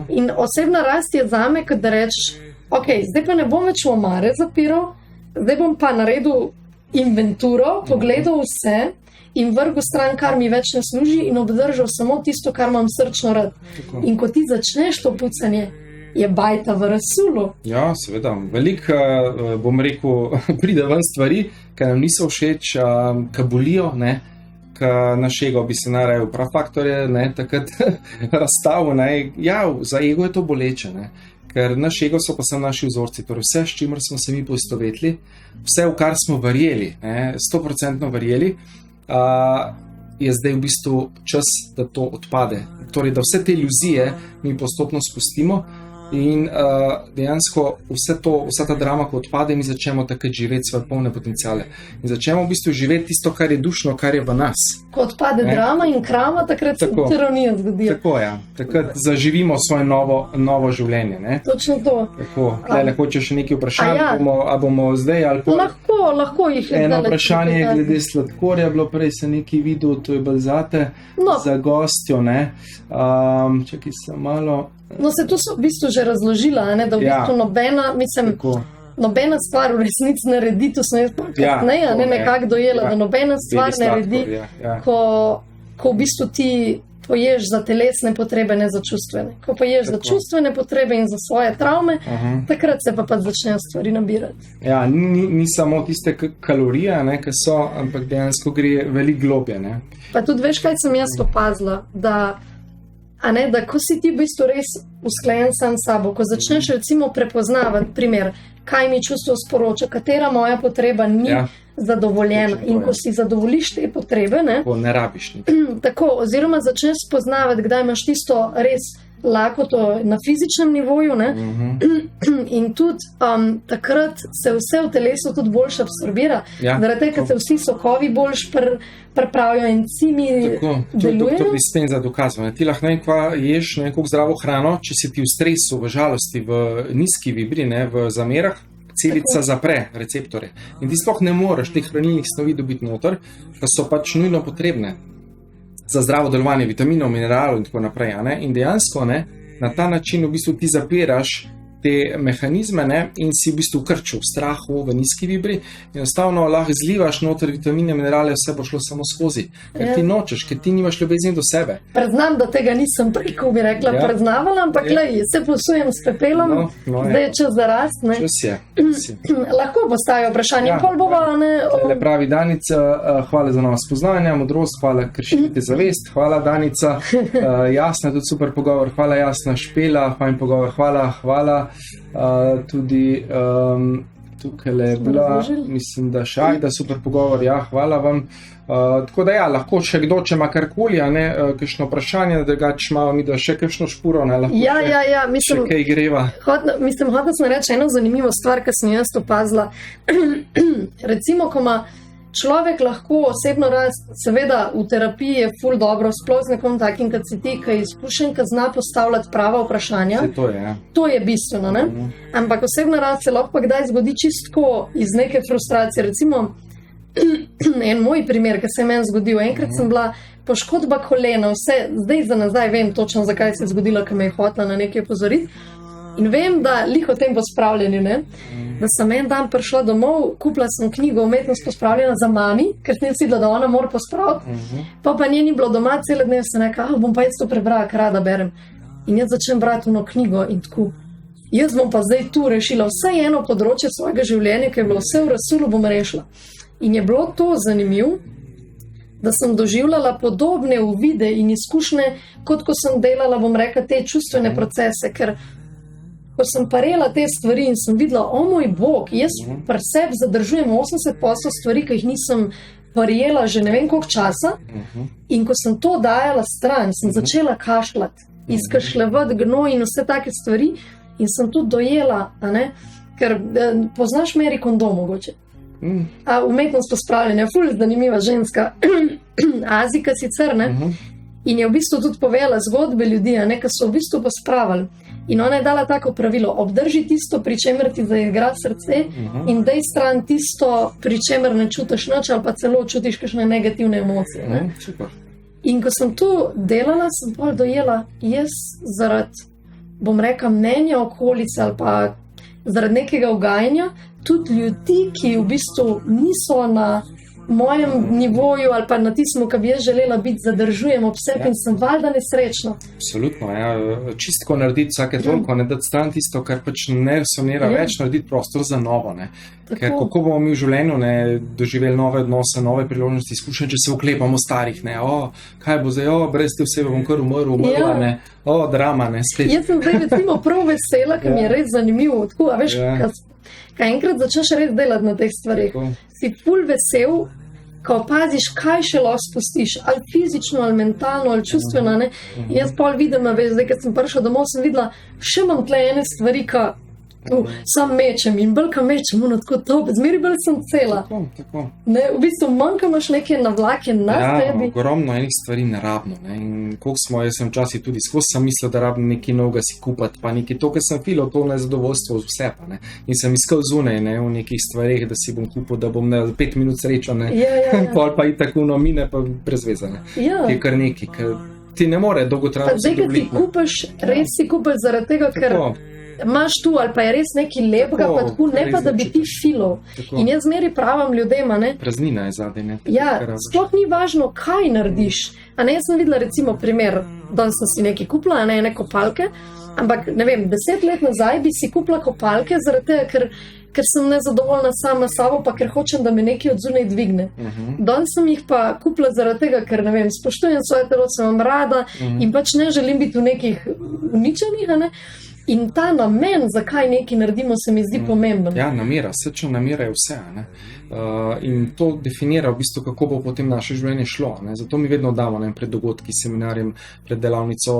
In osebna rast je zame, kot da rečeš, ok, zdaj pa ne bom več v omare zapiral, zdaj bom pa naredil inventuro, pogledal vse, in vrgu stran, kar mi več ne služi, in obdržal samo tisto, kar imam srčno rad. Tako. In ko ti začneš to pucanje, je bajta v razsulu. Ja, seveda. Veliko, bom rekel, pride ven stvari, ki nam niso všeč, ki bolijo, ki našega bi se narejal prav faktorje, takrat razstavil. Ja, za ego je to boleče, ker naš ego so pa sem naši vzorci, torej vse, s čimer smo se mi poistovetili, vse, v kar smo verjeli, 100% verjeli, je zdaj v bistvu čas, da to odpade. Torej, da vse te iluzije mi postopno spustimo in dejansko vsa ta drama, ko odpade, mi začnemo takrat živeti svoje polne potenciale. In začnemo v bistvu živeti tisto, kar je dušno, kar je v nas. Ko odpade drama in krama, takrat se tironija zgodi. Tako, ja. Takrat zaživimo svoje novo življenje. Točno to. Tako. Lahko če še nekaj vprašanj, a bomo zdaj ali pa... Lahko jih je. Eno vprašanje glede sladkorja, bilo prej se nekaj videl, to je bolj zate, za gostjo, čakaj se malo... No, se to so v bistvu že razložila, da v bistvu nobena stvar v resnici ne redi, to sem jaz kasneje nekako dojela, da nobena stvar ne redi, ko v bistvu ti poješ za telesne potrebe, ne za čustvene. Ko poješ za čustvene potrebe in za svoje travme, takrat se pa začnejo stvari nabirati. Ja, ni samo tiste kalorije, ki so, ampak dejansko gre veliko globje. Pa tudi veš, kaj sem jaz opazila, da a ne, da ko si ti v bistvu res usklajen sam s sabo, ko začneš recimo prepoznavati primer, kaj mi čustvo sporoča, katera moja potreba ni zadovoljena in ko si zadovoljiš te potrebe, ne rabiš nič. Tako, oziroma začneš spoznavati, kdaj imaš tisto res lakoto na fizičnem nivoju, in tudi takrat se vse v telesu tudi boljše absorbira, zaradi tega, ker se vsi sokovi boljš pripravijo, encimi delujejo. To bi spet za dokazano. Ti lahko ješ neko zdravo hrano, če si ti v stresu, v žalosti, v nizki vibri, v zamerah, celica zapre receptore. In ti sploh ne moreš teh hranilnih snovi dobiti noter, pa so pač nujno potrebne za zdravo delovanje vitaminov, mineralov in tako naprej. In dejansko na ta način v bistvu ti zapiraš te mehanizme in si v bistvu krčil v strahu, v nizki vibri, in enostavno lahko zlivaš noter vitamine, minerale, vse bo šlo samo skozi. Ker ti nočeš, ker ti nimaš ljubezni do sebe. Priznam, da tega nisem prej, ko bi rekla, priznavala, ampak se posujem s pepelom, zdaj je čas za rast. Čas je. Lahko postavijo vprašanje, pol bova, Pravi Danica, hvala za novo spoznanje, modrost, hvala, ker širite zavest, hvala Danica, Jasna, tudi super pogovor, hvala Jasna, Špela, fajn pogovor, hvala. Tudi tukaj je bila, mislim, da Šajda, super pogovor, hvala vam. Tako da lahko še kdo, če ima karkoli, kakšno vprašanje, da malo mi da še kakšno špuro, lahko mislim, še kaj greva. Hotel sem reči eno zanimivo stvar, ki sem jaz opazila. Recimo, ko ima človek lahko osebno rast, seveda v terapiji je ful dobro, sploh z nekom takim, kot si ti, ki je izkušen, ki zna postavljati prava vprašanja. To je bistveno, Ampak osebna rast se lahko kdaj zgodi čistko iz neke frustracije. Recimo, en moj primer, ki se je meni zgodil, enkrat sem bila poškodba kolena, zdaj za nazaj vem točno, zakaj se je zgodila, ker me je hotela na nekaj opozoriti. In vem, da lih o tem pospravljanju, da sem en dan prišla domov, kupila sem knjigo Umetnost pospravljena za mami, ker sem mislila, da ona mora pospraviti, pa nje ni bilo doma, cele dneve sem rekla, bom pa jaz to prebrala, ker rada berem. In jaz začnem brati eno knjigo in tako, jaz bom pa zdaj tu rešila vsaj eno področje svojega življenja, ker je bilo vse v rasulu, bom rešila. In je bilo to zanimivo, da sem doživljala podobne uvide in izkušnje, kot ko sem delala, bom rekla, te čustvene procese, ker ko sem parela te stvari in sem videla, o moj bog, jaz pri sebi zadržujem 80% stvari, ki jih nisem parela že ne vem koliko časa, in ko sem to dajala stran, sem začela kašljati, izkašljevati gnoj in vse take stvari, in sem tudi dojela, ker poznaš Mary Kondo mogoče. Umetnost pospravljanja, ful zanimiva ženska, Azijka sicer, in je v bistvu tudi povedala zgodbe ljudi, ki so v bistvu pospravili. In ona je dala tako pravilo, obdrži tisto, pri čemer ti zaigra srce, in daj stran tisto, pri čemer ne čutiš nič, ali pa celo čutiš kakšne negativne emocije. In ko sem tu delala, sem bolj dojela, jaz zaradi, bom rekla, mnenja okolice ali pa zaradi nekega ugajanja, tudi ljudi, ki v bistvu niso na mojem nivoju ali pa na tistem, ki bi jaz želela biti, zadržujem ob sebi in sem valjda nesrečna. Absolutno, čistko narediti vsake toliko, ne dati stran tisto, kar pač ne resonira več, narediti prostor za novo. Ker kako bomo mi v življenju doživeli nove odnose, nove priložnosti, izkušnje, če se oklepamo starih, kaj bo zdaj, brez te osebe bom kar umrla, drama, spet. Jaz sem zdaj recimo prav vesela, ker mi je res zanimivo, tako, a veš, kaj enkrat začneš res delati na teh stvarih, si ful vesel, ko opaziš, kaj še lahko spustiš, ali fizično, ali mentalno, ali čustveno, In jaz pol vidim, zdaj, kad sem prišla domov, sem videla, še imam tle ene stvari, sam mečem in bolj, ka mečem, tako to, zmeri bolj sem cela. Tako. V bistvu manj, ka imaš neke navlake na tebi. Ogromno enih stvari nerabno. In koliko smo, jaz sem včasih tudi skozi sem mislil, da rabim nekaj novega si kupati, pa nekaj to, ker sem filal to nezadovoljstvo z vse, In sem iskal zunaj, v nekih stvarih, da si bom kupil, da bom 5 minut srečen, Pol pa itak mine, pa brezvezane. Je kar nekaj, ker ti ne more dolgotrajno zadovoljiti. Pa zdaj, ti kupaš, res si kupaš zaradi tega, ker imaš tu, ali pa je res nekaj lepega, pa tako, ne pa da bi ti filal. In jaz zmeri pravim ljudem, Praznina je zadaj, sploh ni važno, kaj narediš. Jaz sem videla recimo primer, danes sem si nekaj kupila, ene kopalke, ampak ne vem, 10 let nazaj bi si kupila kopalke, zaradi tega, ker sem nezadovoljna sama s sabo, pa ker hočem, da me nekaj od zunaj dvigne. Danes sem jih pa kupila zaradi tega, ker ne vem, spoštujem svoje telo, sem vam rada in pač ne želim biti v nekih uničenih, ne? In ta namen, zakaj nekaj naredimo, se mi zdi pomemben. Ja, namera, srčna namera je vse. Ne? In to definira v bistvu, kako bo potem naše življenje šlo. Ne? Zato mi vedno damo pred dogodki, seminarjem, pred delavnico,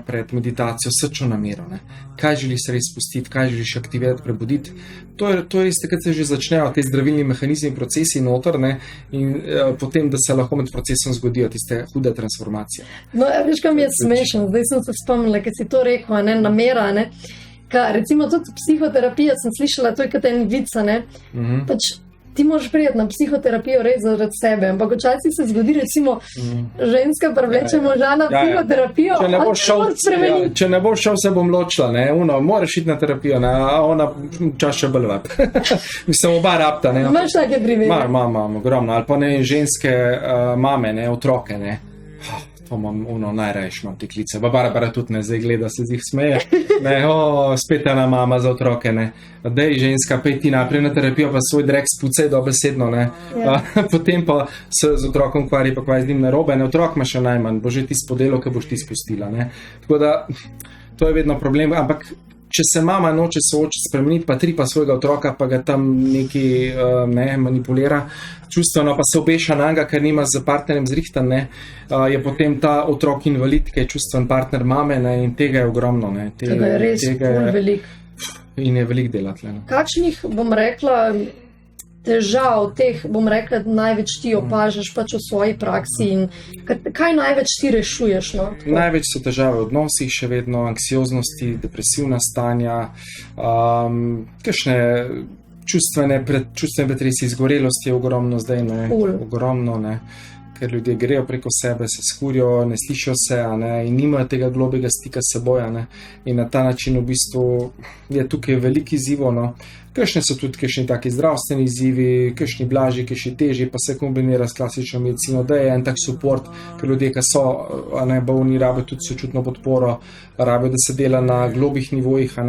pred meditacijo srčno namero. Ne? Kaj želiš res spustiti, kaj želiš aktivirati, prebuditi. To je res takrat se že začnejo te zdravilni mehanizmi in procesi noter, ne? In potem, da se lahko med procesom zgodijo tiste hude transformacije. No, veš, kam je smešno, zdaj sem se spomnila, ker si to rekel, ne, namera, ne. Recimo tudi psihoterapija, sem slišala, to je kot en vica, ne. Pač ti moraš prijeti na psihoterapijo res zaradi sebe, ampak včasih se zgodi, recimo, ženska privleče moža na psihoterapijo, če ne boš šel, se bom ločila, ne, moraš iti na terapijo, ne, a ona čas še bolj vab. Mislim, oba rabta, ne. Imaš take primere? Imam, ogromno, ali pa ne, ženske mame, ne, otroke, ne. To imam, najraješ imam te klice. Barbara tudi ne, zdaj gleda, se z jih smeje. Ne, spet ena mama za otroke, ne. Dej, ženska, pej ti naprej na terapijo, pa svoj drek spucaj dobesedno, ne. Potem pa se z otrokom kvari, pa kvaj z njim narobe, ne, otrok ima še najmanj, bo že ti spodelo, ki boš ti spustila, ne. Tako da, to je vedno problem, ampak če se mama noče soočiti, spremeniti, pa tri pa svojega otroka, pa ga tam neki manipulira, čustveno pa se obeša na njega, ker nima z partnerjem zrihtan, ne, je potem ta otrok invalid, ki je čustven partner mame, ne, in tega je ogromno, ne. Tega je res veliko. In je veliko delati. Kakšnih, bom rekla, težav, teh, bom rekla, največ ti opažaš pač v svoji praksi in kaj največ ti rešuješ? No? Največ so težave v odnosih, še vedno anksioznosti, depresivna stanja, kakšne čustvene pretresi, izgorelosti je ogromno zdaj, ne, ogromno, ne, ker ljudje grejo preko sebe, se skurijo, ne slišijo se, ne, in nimajo tega globega stika s seboj, ne, in na ta način v bistvu je tukaj veliko izzivov, no. Kakšne so tudi kakšni taki zdravstveni izzivi, kakšni blažji, kakšni težji, pa se kombinira s klasično medicino, da je en tak support, ker ljudje, ki so bolni, rabijo tudi sočutno podporo, rabijo, da se dela na globih nivojih,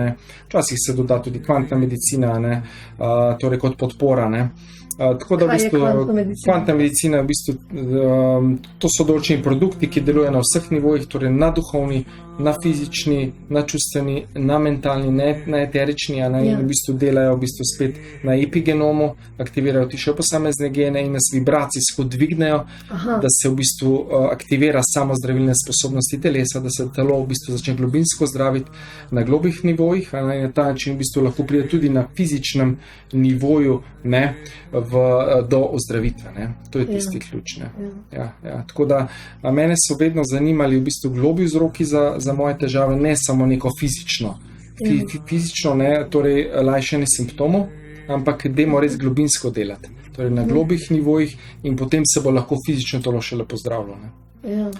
včasih se doda tudi kvantna medicina, torej kot podpora. Tako da v bistvu kvantna medicina je v bistvu, to so določeni produkti, ki delujejo na vseh nivojih, torej na duhovni, na fizični, na čustveni, na mentalni, na eterični, in v bistvu delajo v bistvu spet na epigenomu, aktivirajo ti še posamezne gene in nas vibracijsko dvignejo, da se v bistvu aktivira samozdravilne sposobnosti telesa, da se telo v bistvu začne globinsko zdraviti na globih nivojih, in na ta način v bistvu lahko pride tudi na fizičnem nivoju, ne, do ozdravitve, ne. To je tisti ključ, ne. Ja. Tako da mene so vedno zanimali v bistvu globi vzroki za moje težave, ne samo neko fizično, ne, torej lajšanje simptomov, ampak dajmo res globinsko delati, torej na globih nivojih in potem se bo lahko fizično telo šele pozdravilo, ne. Ja.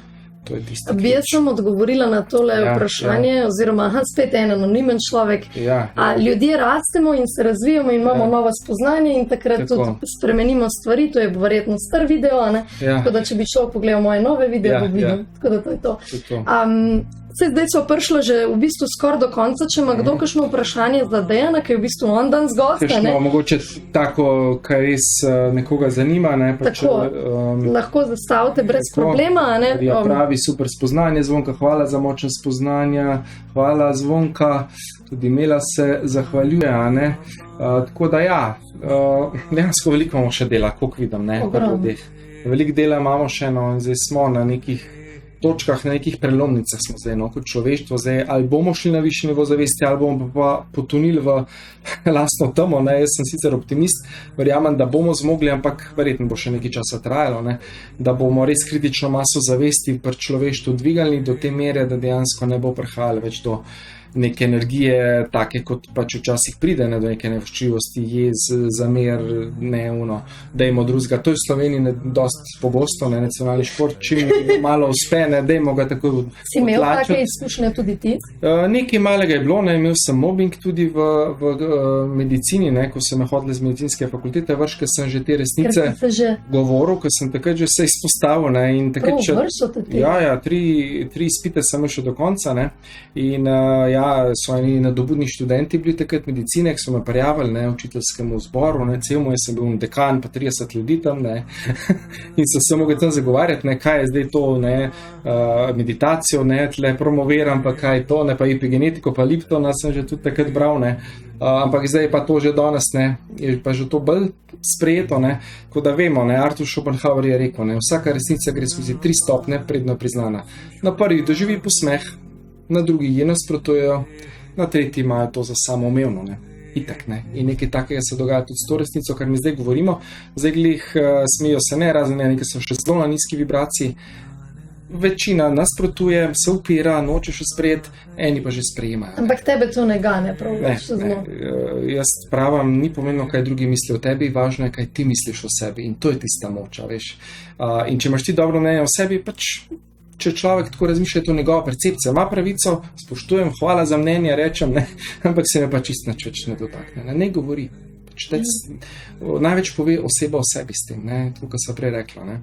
To je tisti bi jaz sem odgovorila na tole vprašanje, oziroma spet en anonimen človek. Ljudje rastemo in se razvijamo in imamo nova spoznanja in takrat tudi spremenimo stvari, to je verjetno star video, ne? Tako da če bi človek pogledal moje nove video, bo videl, tako da to je to. Zdaj so prišli že v bistvu skoraj do konca, če ima kdo kakšno vprašanje za Dejana, ki je v bistvu on dan z gosta, ne? Mogoče tako, kaj res nekoga zanima, ne? Tako, lahko zastavite brez problema, ne? Ja, pravi, super spoznanje, Zvonka, hvala za močne spoznanja, hvala Zvonka, tudi Mela se zahvaljuje, ne? Tako da dejansko veliko imamo še dela, koliko vidim, ne? Veliko dela imamo še, in zdaj smo na nekih točkah, na nekih prelomnicah smo zdaj, kot človeštvo, zdaj ali bomo šli na višji nivo zavesti, ali bomo pa potonili v lastno temo, ne, jaz sem sicer optimist, verjamem, da bomo zmogli, ampak verjetno bo še nekaj časa trajalo, ne, da bomo res kritično maso zavesti pri človeštvu dvigali do te mere, da dejansko ne bo prihajalo več do neke energije, take kot pač včasih pride, ne, do neke nevoščljivosti, jez, zamer, dajmo drugega. To je v Sloveniji dosti pogosto, ne, nacionalni šport, čim malo uspe, ne, dajmo ga takoj odlačiti. Si imel take izkušnje tudi ti? Nekaj malega je bilo, ne, imel sem mobbing tudi v medicini, ne, ko sem hodil z medicinske fakultete, ker sem že te resnice govoril, ker sem takrat že se izpostavil, ne, in takrat tri izpite sem še do konca, ne, in so eni nadobudni študenti bili takrat medicine, ki so me prijavili, ne, učiteljskemu zboru, ne, cel moj sem bil dekan, pa 30 ljudi tam, ne, in so se mogli tam zagovarjati, ne, kaj je zdaj to, ne, meditacijo, ne, tle promoviram, pa kaj to, ne, pa epigenetiko, pa Liptona sem že tudi takrat bral, ne, ampak zdaj pa to že danes, ne, je pa že to bolj sprejeto, ne, ko da vemo, ne, Arthur Schopenhauer je rekel, ne, vsaka resnica gre skozi 3 stopnje, predno priznana. Na prvi doživi posmeh, na drugi je nasprotujejo, na tretji imajo to za samoumevno, ne. Itak, ne. In nekaj takega se dogaja tudi s to resnico, kar mi zdaj govorimo. Zdaj glih smejo se ne, razen nekaj so še zelo na nizki vibraciji. Večina nasprotuje, se upira, noče še sprejeti, eni pa že sprejemajo. Ampak tebe to ne gane, prav? Ne. Jaz pravim, ni pomembno, kaj drugi mislijo o tebi, važno je, kaj ti misliš o sebi. In to je tista moč, veš. In če imaš ti dobro mnenje o sebi, pač, če človek tako razmišlja, je to njegova percepcija. Ima pravico, spoštujem, hvala za mnenje, rečem, ne, ampak se me pa čisto nič več ne dotakne. Ne govori. Pač največ pove oseba o sebi s tem, ne, tako kot sem prej rekla, ne.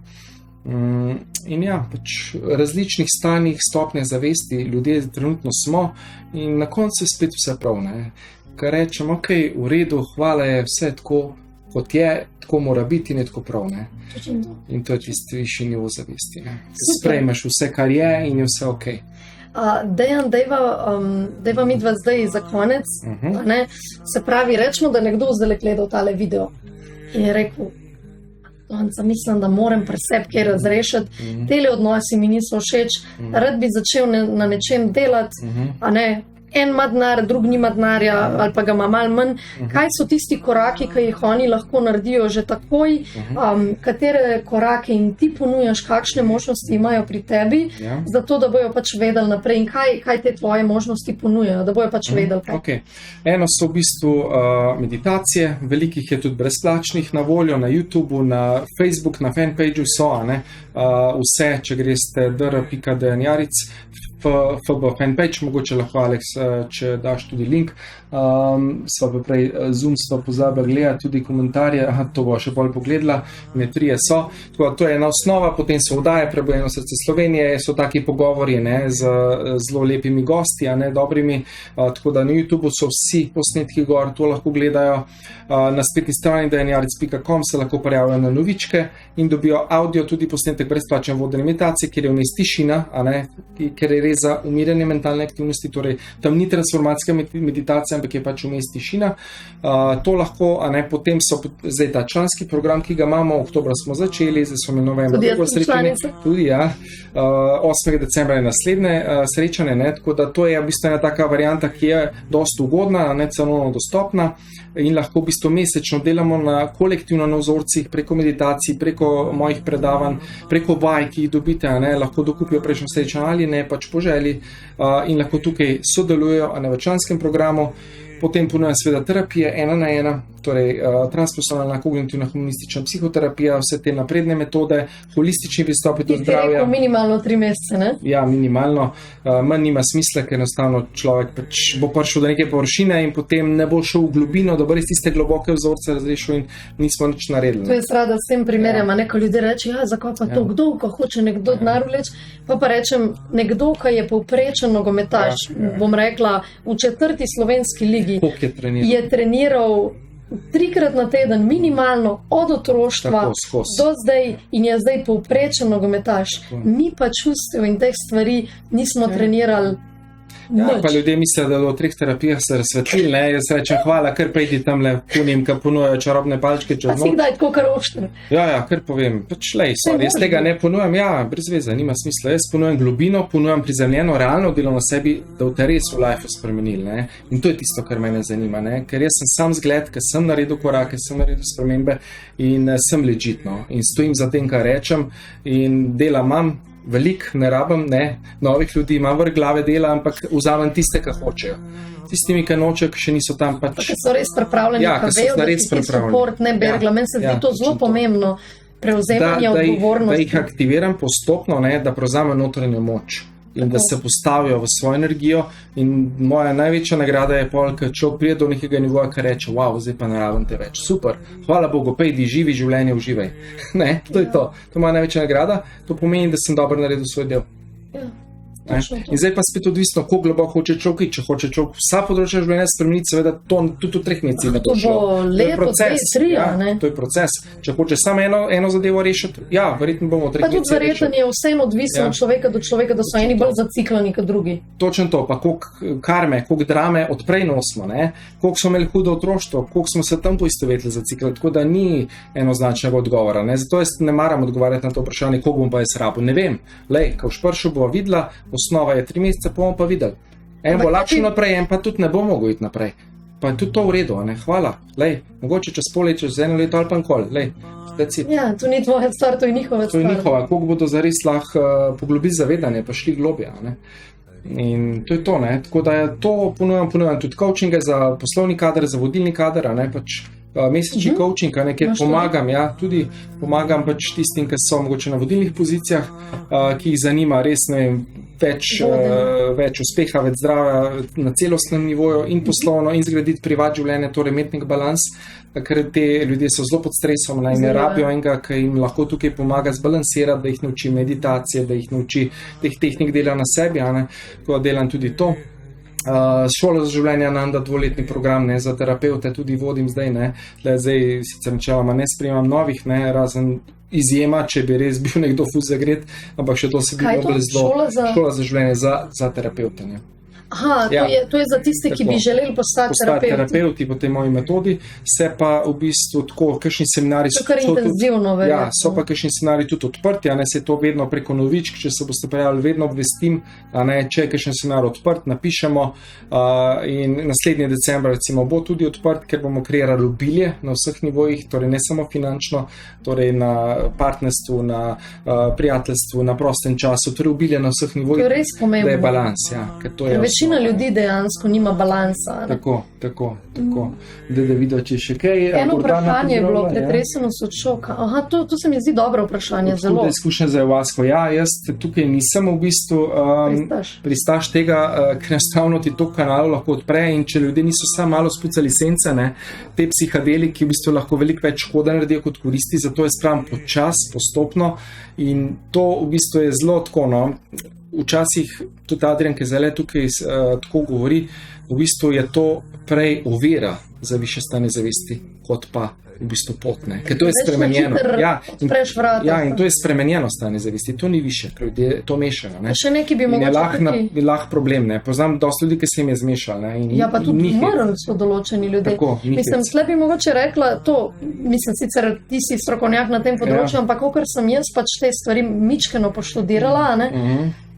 In ja, pač različnih stanjih, stopnje zavesti ljudje trenutno smo in na koncu je spet vse prav, ne. Kar rečem, ok, v redu, hvala je vse tako, kot je, tako mora biti in je tako prav, ne. In to je tisti višji nivo zavesti, ne. Sprejmeš vse, kar je in je vse ok. Dejan, dejva midva zdaj za konec, ne. Se pravi, rečemo, da nekdo zdaj gledal tale video in je rekel, mislim, da moram pri sebi kaj razrešiti, tele odnosi mi niso všeč, rad bi začel na nečem delati, a ne, en ima denar, drug nima denarja ali pa ga ima malo manj. Kaj so tisti koraki, ki jih oni lahko naredijo že takoj, katere korake jim ti ponujaš, kakšne možnosti imajo pri tebi, zato da bojo pač vedeli naprej in kaj te tvoje možnosti ponujajo, da bojo pač vedeli kaj. Okay. Eno so v bistvu meditacije, velikih je tudi brezplačnih na voljo, na YouTubeu, na Facebook, na fanpageu so, ne, vse, če greste dr.dejanjaric, FB fanpage, mogoče lahko Alex, če daš tudi link, sva pa prej Zoom sva pozabili gledati tudi komentarje, to bo še bolj pogledala, ne 3 so, tako to je ena osnova, potem so vdaje Prebujeno srce Slovenije, so taki pogovori, ne, z zelo lepimi gosti, a ne dobrimi, tako da na YouTubeu so vsi posnetki gor, to lahko gledajo, na spletni strani dejanjaric.com se lahko prijavijo na novičke in dobijo audio, tudi posnetek brezplačne vodene meditacije, kjer je vmes tišina, a ne, ker je res za umirjanje mentalne aktivnosti, torej tam ni transformacijska meditacija, ampak je pač vmes tišina. To lahko, a ne, potem so zdaj ta članski program, ki ga imamo, oktobra smo začeli, zdaj smo novembra tako srečanje. Tudi, ja. 8. decembra je naslednje srečanje, ne, tako da to je v bistvu ena taka varianta, ki je dosti ugodna, ne cenovno dostopna in lahko v bistvu mesečno delamo kolektivno na vzorcih, preko meditacij, preko mojih predavanj, preko vaj, ki jih dobite, a ne, lahko dokupijo prejšnjo srečanje ali ne, pač po želji in lahko tukaj sodelujejo, a ne, v članskem programu. Potem ponujam seveda terapije 1 na 1, torej transpersonalna kognitivna humanistična psihoterapija, vse te napredne metode, holistični pristopi do zdravja. Ti rekel minimalno 3 mesece, ne? Ja, minimalno. Manj nima smisla, ker enostavno človek pač bo prišel do neke površine in potem ne bo šel v globino, da bo res tiste globoke vzorce razrešil in nismo nič naredili. To je rada s tem primerjam, a neko ljudje reče, ja, zakaj pa to, kdo, ko hoče nekdo denar vleči, pa rečem, nekdo, ki je povprečen nogometaš, bom rekla, v 4. slovenski ligi, je treniral 3-krat na teden minimalno od otroštva do zdaj in je zdaj povprečen nogometaš. Mi pa čustev in teh stvari nismo trenirali. Ja, pa ljudje mislijo, da v 3 terapijah se razsvetlili, ne, jaz rečem, hvala, kar prejdi tam le punim, ki ponujajo čarobne palčke čez noč. Pa si kdaj tako kar oštre? Ja, kar povem, pač lej, jaz tega ne ponujam, ja, brez veze, nima smisla, jaz ponujam globino, ponujam prizemljeno, realno delo na sebi, da v te res v life spremenili, ne, in to je tisto, kar mene zanima, ne, ker jaz sem sam zgled, ker sem naredil korake, sem naredil spremembe in sem legit, no, in stojim za tem, kar rečem in dela imam, velik, ne rabim, ne, novih ljudi imam vrh glave dela, ampak vzamem tiste, ki hočejo. Tistimi, ki nočejo, ki še niso tam pač... Ki so res pripravljeni, ki vejo, da ti support ne bergla. Meni se zdi to zelo pomembno, prevzemanje odgovornosti. Da jih aktiviram postopno, ne, da prevzamem notranjo moč in da se postavijo v svojo energijo in moja največja nagrada je pol, ker človek pride do nekega nivoja, ki reče, wow, zdaj pa ne rabim te več, super, hvala Bogu, pejdi, živi življenje, uživaj. Ne, to je to. To je moja največja nagrada, to pomeni, da sem dobro naredil svoj del. In zdaj pa spet odvisno, koliko globoko hoče človek iti. Če hoče človek vsa področja življenja spremeniti, seveda to tudi v 3 mesecih ne bo šlo. To je proces. To je proces. Če hoče samo eno zadevo rešiti, verjetno bomo v 3 mesecih. Pa tudi verjetno je vseeno odvisno od človeka do človeka, da so eni bolj zaciklani kot drugi. Točno to, pa koliko karme, koliko drame odprej nosimo, koliko smo imeli hudo otroštvo, koliko smo se tam poistovetili zaciklali, tako da ni enoznačnega odgovora. Zato jaz ne maram odgovarjati na to vprašanje, koliko bom pa jaz rabil. Ne vem, ko v špršu bova videla, osnova je 3 mesece, pa bomo pa videli. En bo lakšen naprej, en pa tudi ne bo mogel iti naprej. Pa je tudi to v redu, hvala. Mogoče čez pol leta, čez 1 leto ali pa nikoli. Ja, to ni tvoja stvar, to je njihova stvar. To je njihova, koliko bodo zares lahko poglobili zavedanje, pa šli globje. In to je to, tako da to ponujam tudi coachinge za poslovni kader, za vodilni kader, pač mesečni coaching, kjer pomagam pač tistim, ki so mogoče na vodilnih pozicijah, ki jih zanima res, več uspeha, več zdravja na celostnem nivoju in poslovno in zgraditi privat življenje, torej imeti nek balans, ker te ljudje so zelo pod stresom in ne rabijo enega, ki jim lahko tukaj pomaga zbalansirati, da jih nauči meditacije, da jih nauči teh tehnik dela na sebi, ko delam tudi to. Šolo za življenje Ananda, 2-letni program za terapeute tudi vodim zdaj, zdaj sicer načeloma ne sprejemam novih, razen izjema, če bi res bil nekdo fuz zagret, ampak še to se bi mogli šola za življenje za terapeute. Aha, to je za tiste, ki bi želeli postati terapeuti po tej moji metodi, se pa v bistvu tako, kakšni seminari so kar intenzivno, verjetno. So pa kakšni seminari tudi odprti, se to vedno preko novičk, če se boste prijavili, vedno obvestim, če je kakšen seminar odprt, napišemo in naslednji december recimo bo tudi odprt, ker bomo kreirali obilje na vseh nivojih, torej ne samo finančno, torej na partnerstvu, na prijateljstvu, na prostem času, torej obilje na vseh nivojih, to je res pomembno. Da je balans, ker to je večina ljudi dejansko nima balansa. Tako. Da vidijo, če še kaj. Eno vprašanje je bilo, pretresenost od šoka. Aha, to se mi zdi dobro vprašanje. Zelo. Tudi izkušnja za ayahuasko. Jaz tukaj nisem v bistvu pristaš tega, ker enostavno ti to kanal lahko odpre in če ljudje niso samo malo spucali sence, te psihadeliki v bistvu lahko veliko več škoda naredijo kot koristi, zato je spravim počas, postopno in to v bistvu je zelo tako, Včasih tudi Adrian, ki zdaj tukaj tako govori, v bistvu je to prej ovira za više stanje zavesti, kot pa v bistvu pot, ker to je spremenjeno. In to je spremenjeno stanje zavesti, to ni više, ker ljudje to mešajo. Še nekaj bi mogoče je lahko problem, Poznam dosti ljudi, ki se jim je zmešal. Pa tudi umrli so določeni ljudje. Mislim, slej bi mogoče rekla to, sicer ti si strokovnjak na tem področju, ampak kakor sem jaz pač te stvari mičkeno poštudirala,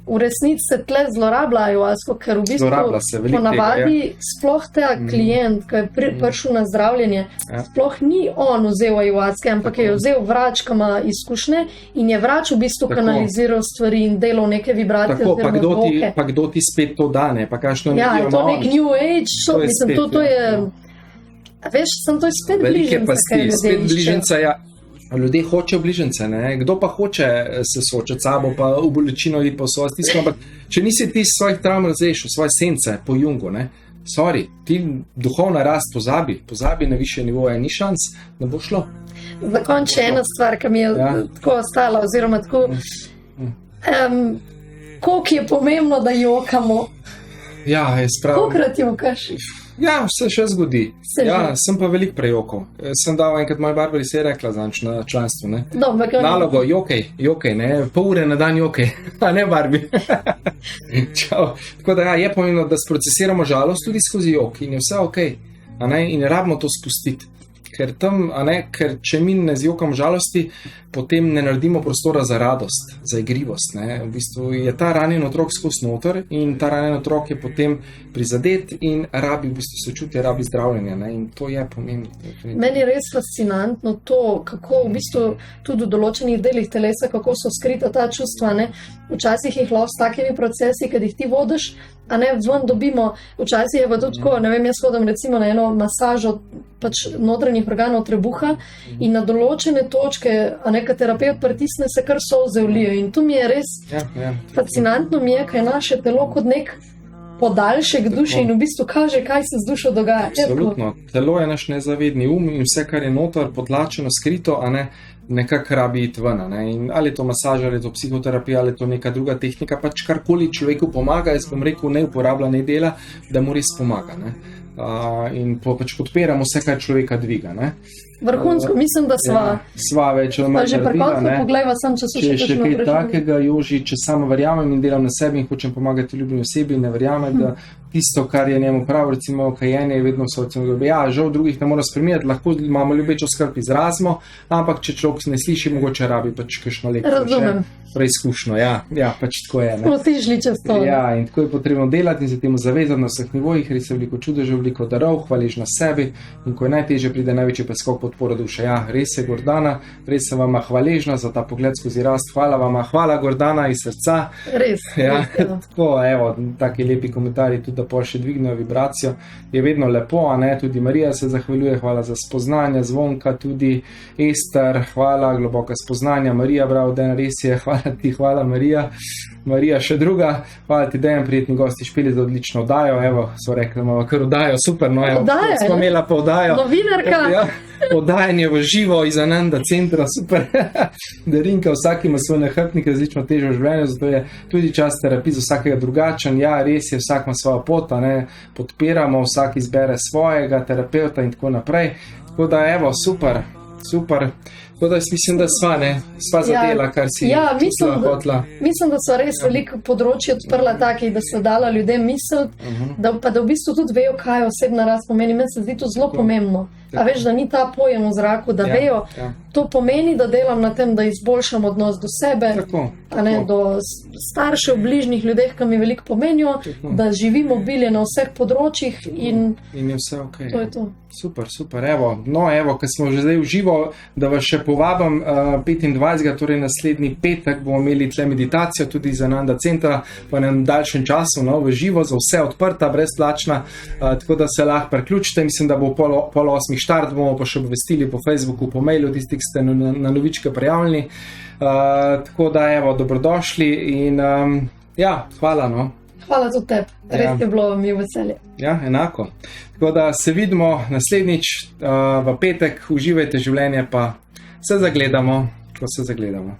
v resnici se tle zlorabljajo, ker v bistvu ponavadi sploh ta klient, ki je prišel na zdravljenje, sploh ni on vzel ayahuaske, ampak je vzel vrač, ki ima izkušnje in je vrač v bistvu kanaliziral stvari in delal neke vibracije. Pa kdo ti spet to dane? Je to nek New Age, mislim, to je... Veš, to je spet bližnjica, Ljudje hočejo bližnjice, Kdo pa hoče se soočati s sabo, pa v bolečino ali pa v svojo stisko, ampak če nisi ti svojih travm razrešil, svoje sence po Jungu, sorry, ti duhovna rast pozabi na više nivoje, ni šans, ne bo šlo. Za konec še ena stvar, ki mi je tako ostala, oziroma tako, koliko je pomembno, da jokamo? Kolikrat jokaš? Se še zgodi. Sem pa veliko prejokal. Sem dal enkrat moji Barbari, se je rekla zanč na članstvu. Nalogo, jokej, pol ure na dan jokej, a ne Barbi. Tako da je pomembno, da sprocesiramo žalost tudi skozi jok in je vse okej. In rabimo to spustiti. Ker če mi ne zjokamo žalosti, potem ne naredimo prostora za radost, za igrivost. V bistvu je ta ranjen otrok skozi noter in ta ranjen otrok je potem prizadet in rabi v bistvu sočutje, rabi zdravljenje. In to je pomembno. Meni je res fascinantno to, kako v bistvu tudi v določenih delih telesa, kako so skrita ta čustva. Včasih jih lahko s takimi procesi, kad jih ti vodiš, ven dobimo. Včasih je pa tudi tako, jaz hodim recimo na eno masažo pač notranjih organov trebuha in na določene točke, kad terapeut pritisne, se kar solze vlijo. In to mi je res fascinantno, kaj je naše telo kot nek podaljšek duše in v bistvu kaže, kaj se z dušo dogaja. Absolutno. Telo je naš nezavedni in vse, kar je noter potlačeno, skrito, a ne, nekako rabi iti ven. In ali je to masaža, ali je to psihoterapija, ali je to neka druga tehnika, pač karkoli človeku pomaga, jaz bom rekel, ne uporablja, ne dela, da mu res pomaga. Ne. In pač podpiramo vse, kar človeka dviga. Ne. Vrhunsko, mislim, da sva več ali manj že pri koncu poglejva sam, če so še kaj takega, Joži, če samo verjamem in delam na sebi in hočem pomagati ljubljeni osebi, ne verjamem, da tisto, kar je njemu prav, recimo kajenje, je vedno so žal drugih ne mora spremeniti, lahko imamo ljubečo skrb izrazimo, ampak če človek ne sliši, mogoče rabi pač kakšno lekcijo, preizkušnjo, pač tako je. Smo si šli čez to. Ja, in tako je potrebno delati in se temu zavezati na vseh nivojih, res je veliko čudežev, veliko darov, hvaležna sebi in ko je najtežje, pride največji preskok podpora duše. Ja, res je, Gordana, res sem vama hvaležna za ta pogled skozi rast. Hvala vama, hvala Gordana iz srca. Res. Ja, tako, evo, taki lepi komentarji, tudi da pol še dvignejo vibracijo. Je vedno lepo, a ne, tudi Marija se zahvaljuje, hvala za spoznanje, Zvonka, tudi Ester, hvala, globoka spoznanja, Marija, bravo, den, res je, hvala ti, hvala Marija. Marija še druga, hvala ti, Dejan, prijetni gosti Špeli za odlično oddajo, evo, so rekli, imamo kar oddajo, super, no, evo, smo imela pa oddajo. Novinarka. Ja, oddajanje v živo iz Ananda centra, super. Darinka, vsak ima svoj nahrbtnik, različno težo v življenju, zato je tudi čas terapij za vsakega drugačen. Ja, res je, vsak ima svojo pot, ne, podpiramo, vsak izbere svojega terapeuta in tako naprej. Tako da, evo, super. Tako da mislim, da sva zadela, kar si hotla. Mislim, da so res veliko področji odprla takih, da so dala ljudem misliti, da v bistvu tudi vejo, kaj osebna rast pomeni. Meni se zdi to zelo pomembno. A veš, da ni ta pojem v zraku, da vejo. To pomeni, da delam na tem, da izboljšam odnos do sebe, do staršev, bližnjih ljudeh, ki mi veliko pomenijo, da živim obilje na vseh področjih in je vse ok. To je to. Super, evo, ker smo že zdaj v živo, da vas še povabim 25. torej naslednji petek bomo imeli tle meditacijo tudi iz Ananda centra, pa na daljšem času, v živo, za vse odprta, brezplačna, tako da se lahko priključite, mislim, da bo pol 8 štart, bomo pa še obvestili po Facebooku, po mailu, tisti, ki ste na novičke prijavljeni, tako da evo, dobrodošli in hvala, no. Hvala tudi tebi, res je bilo mi veselje. Ja, enako. Tako da se vidimo naslednjič v petek, uživajte življenje, pa se zagledamo, ko se zagledamo.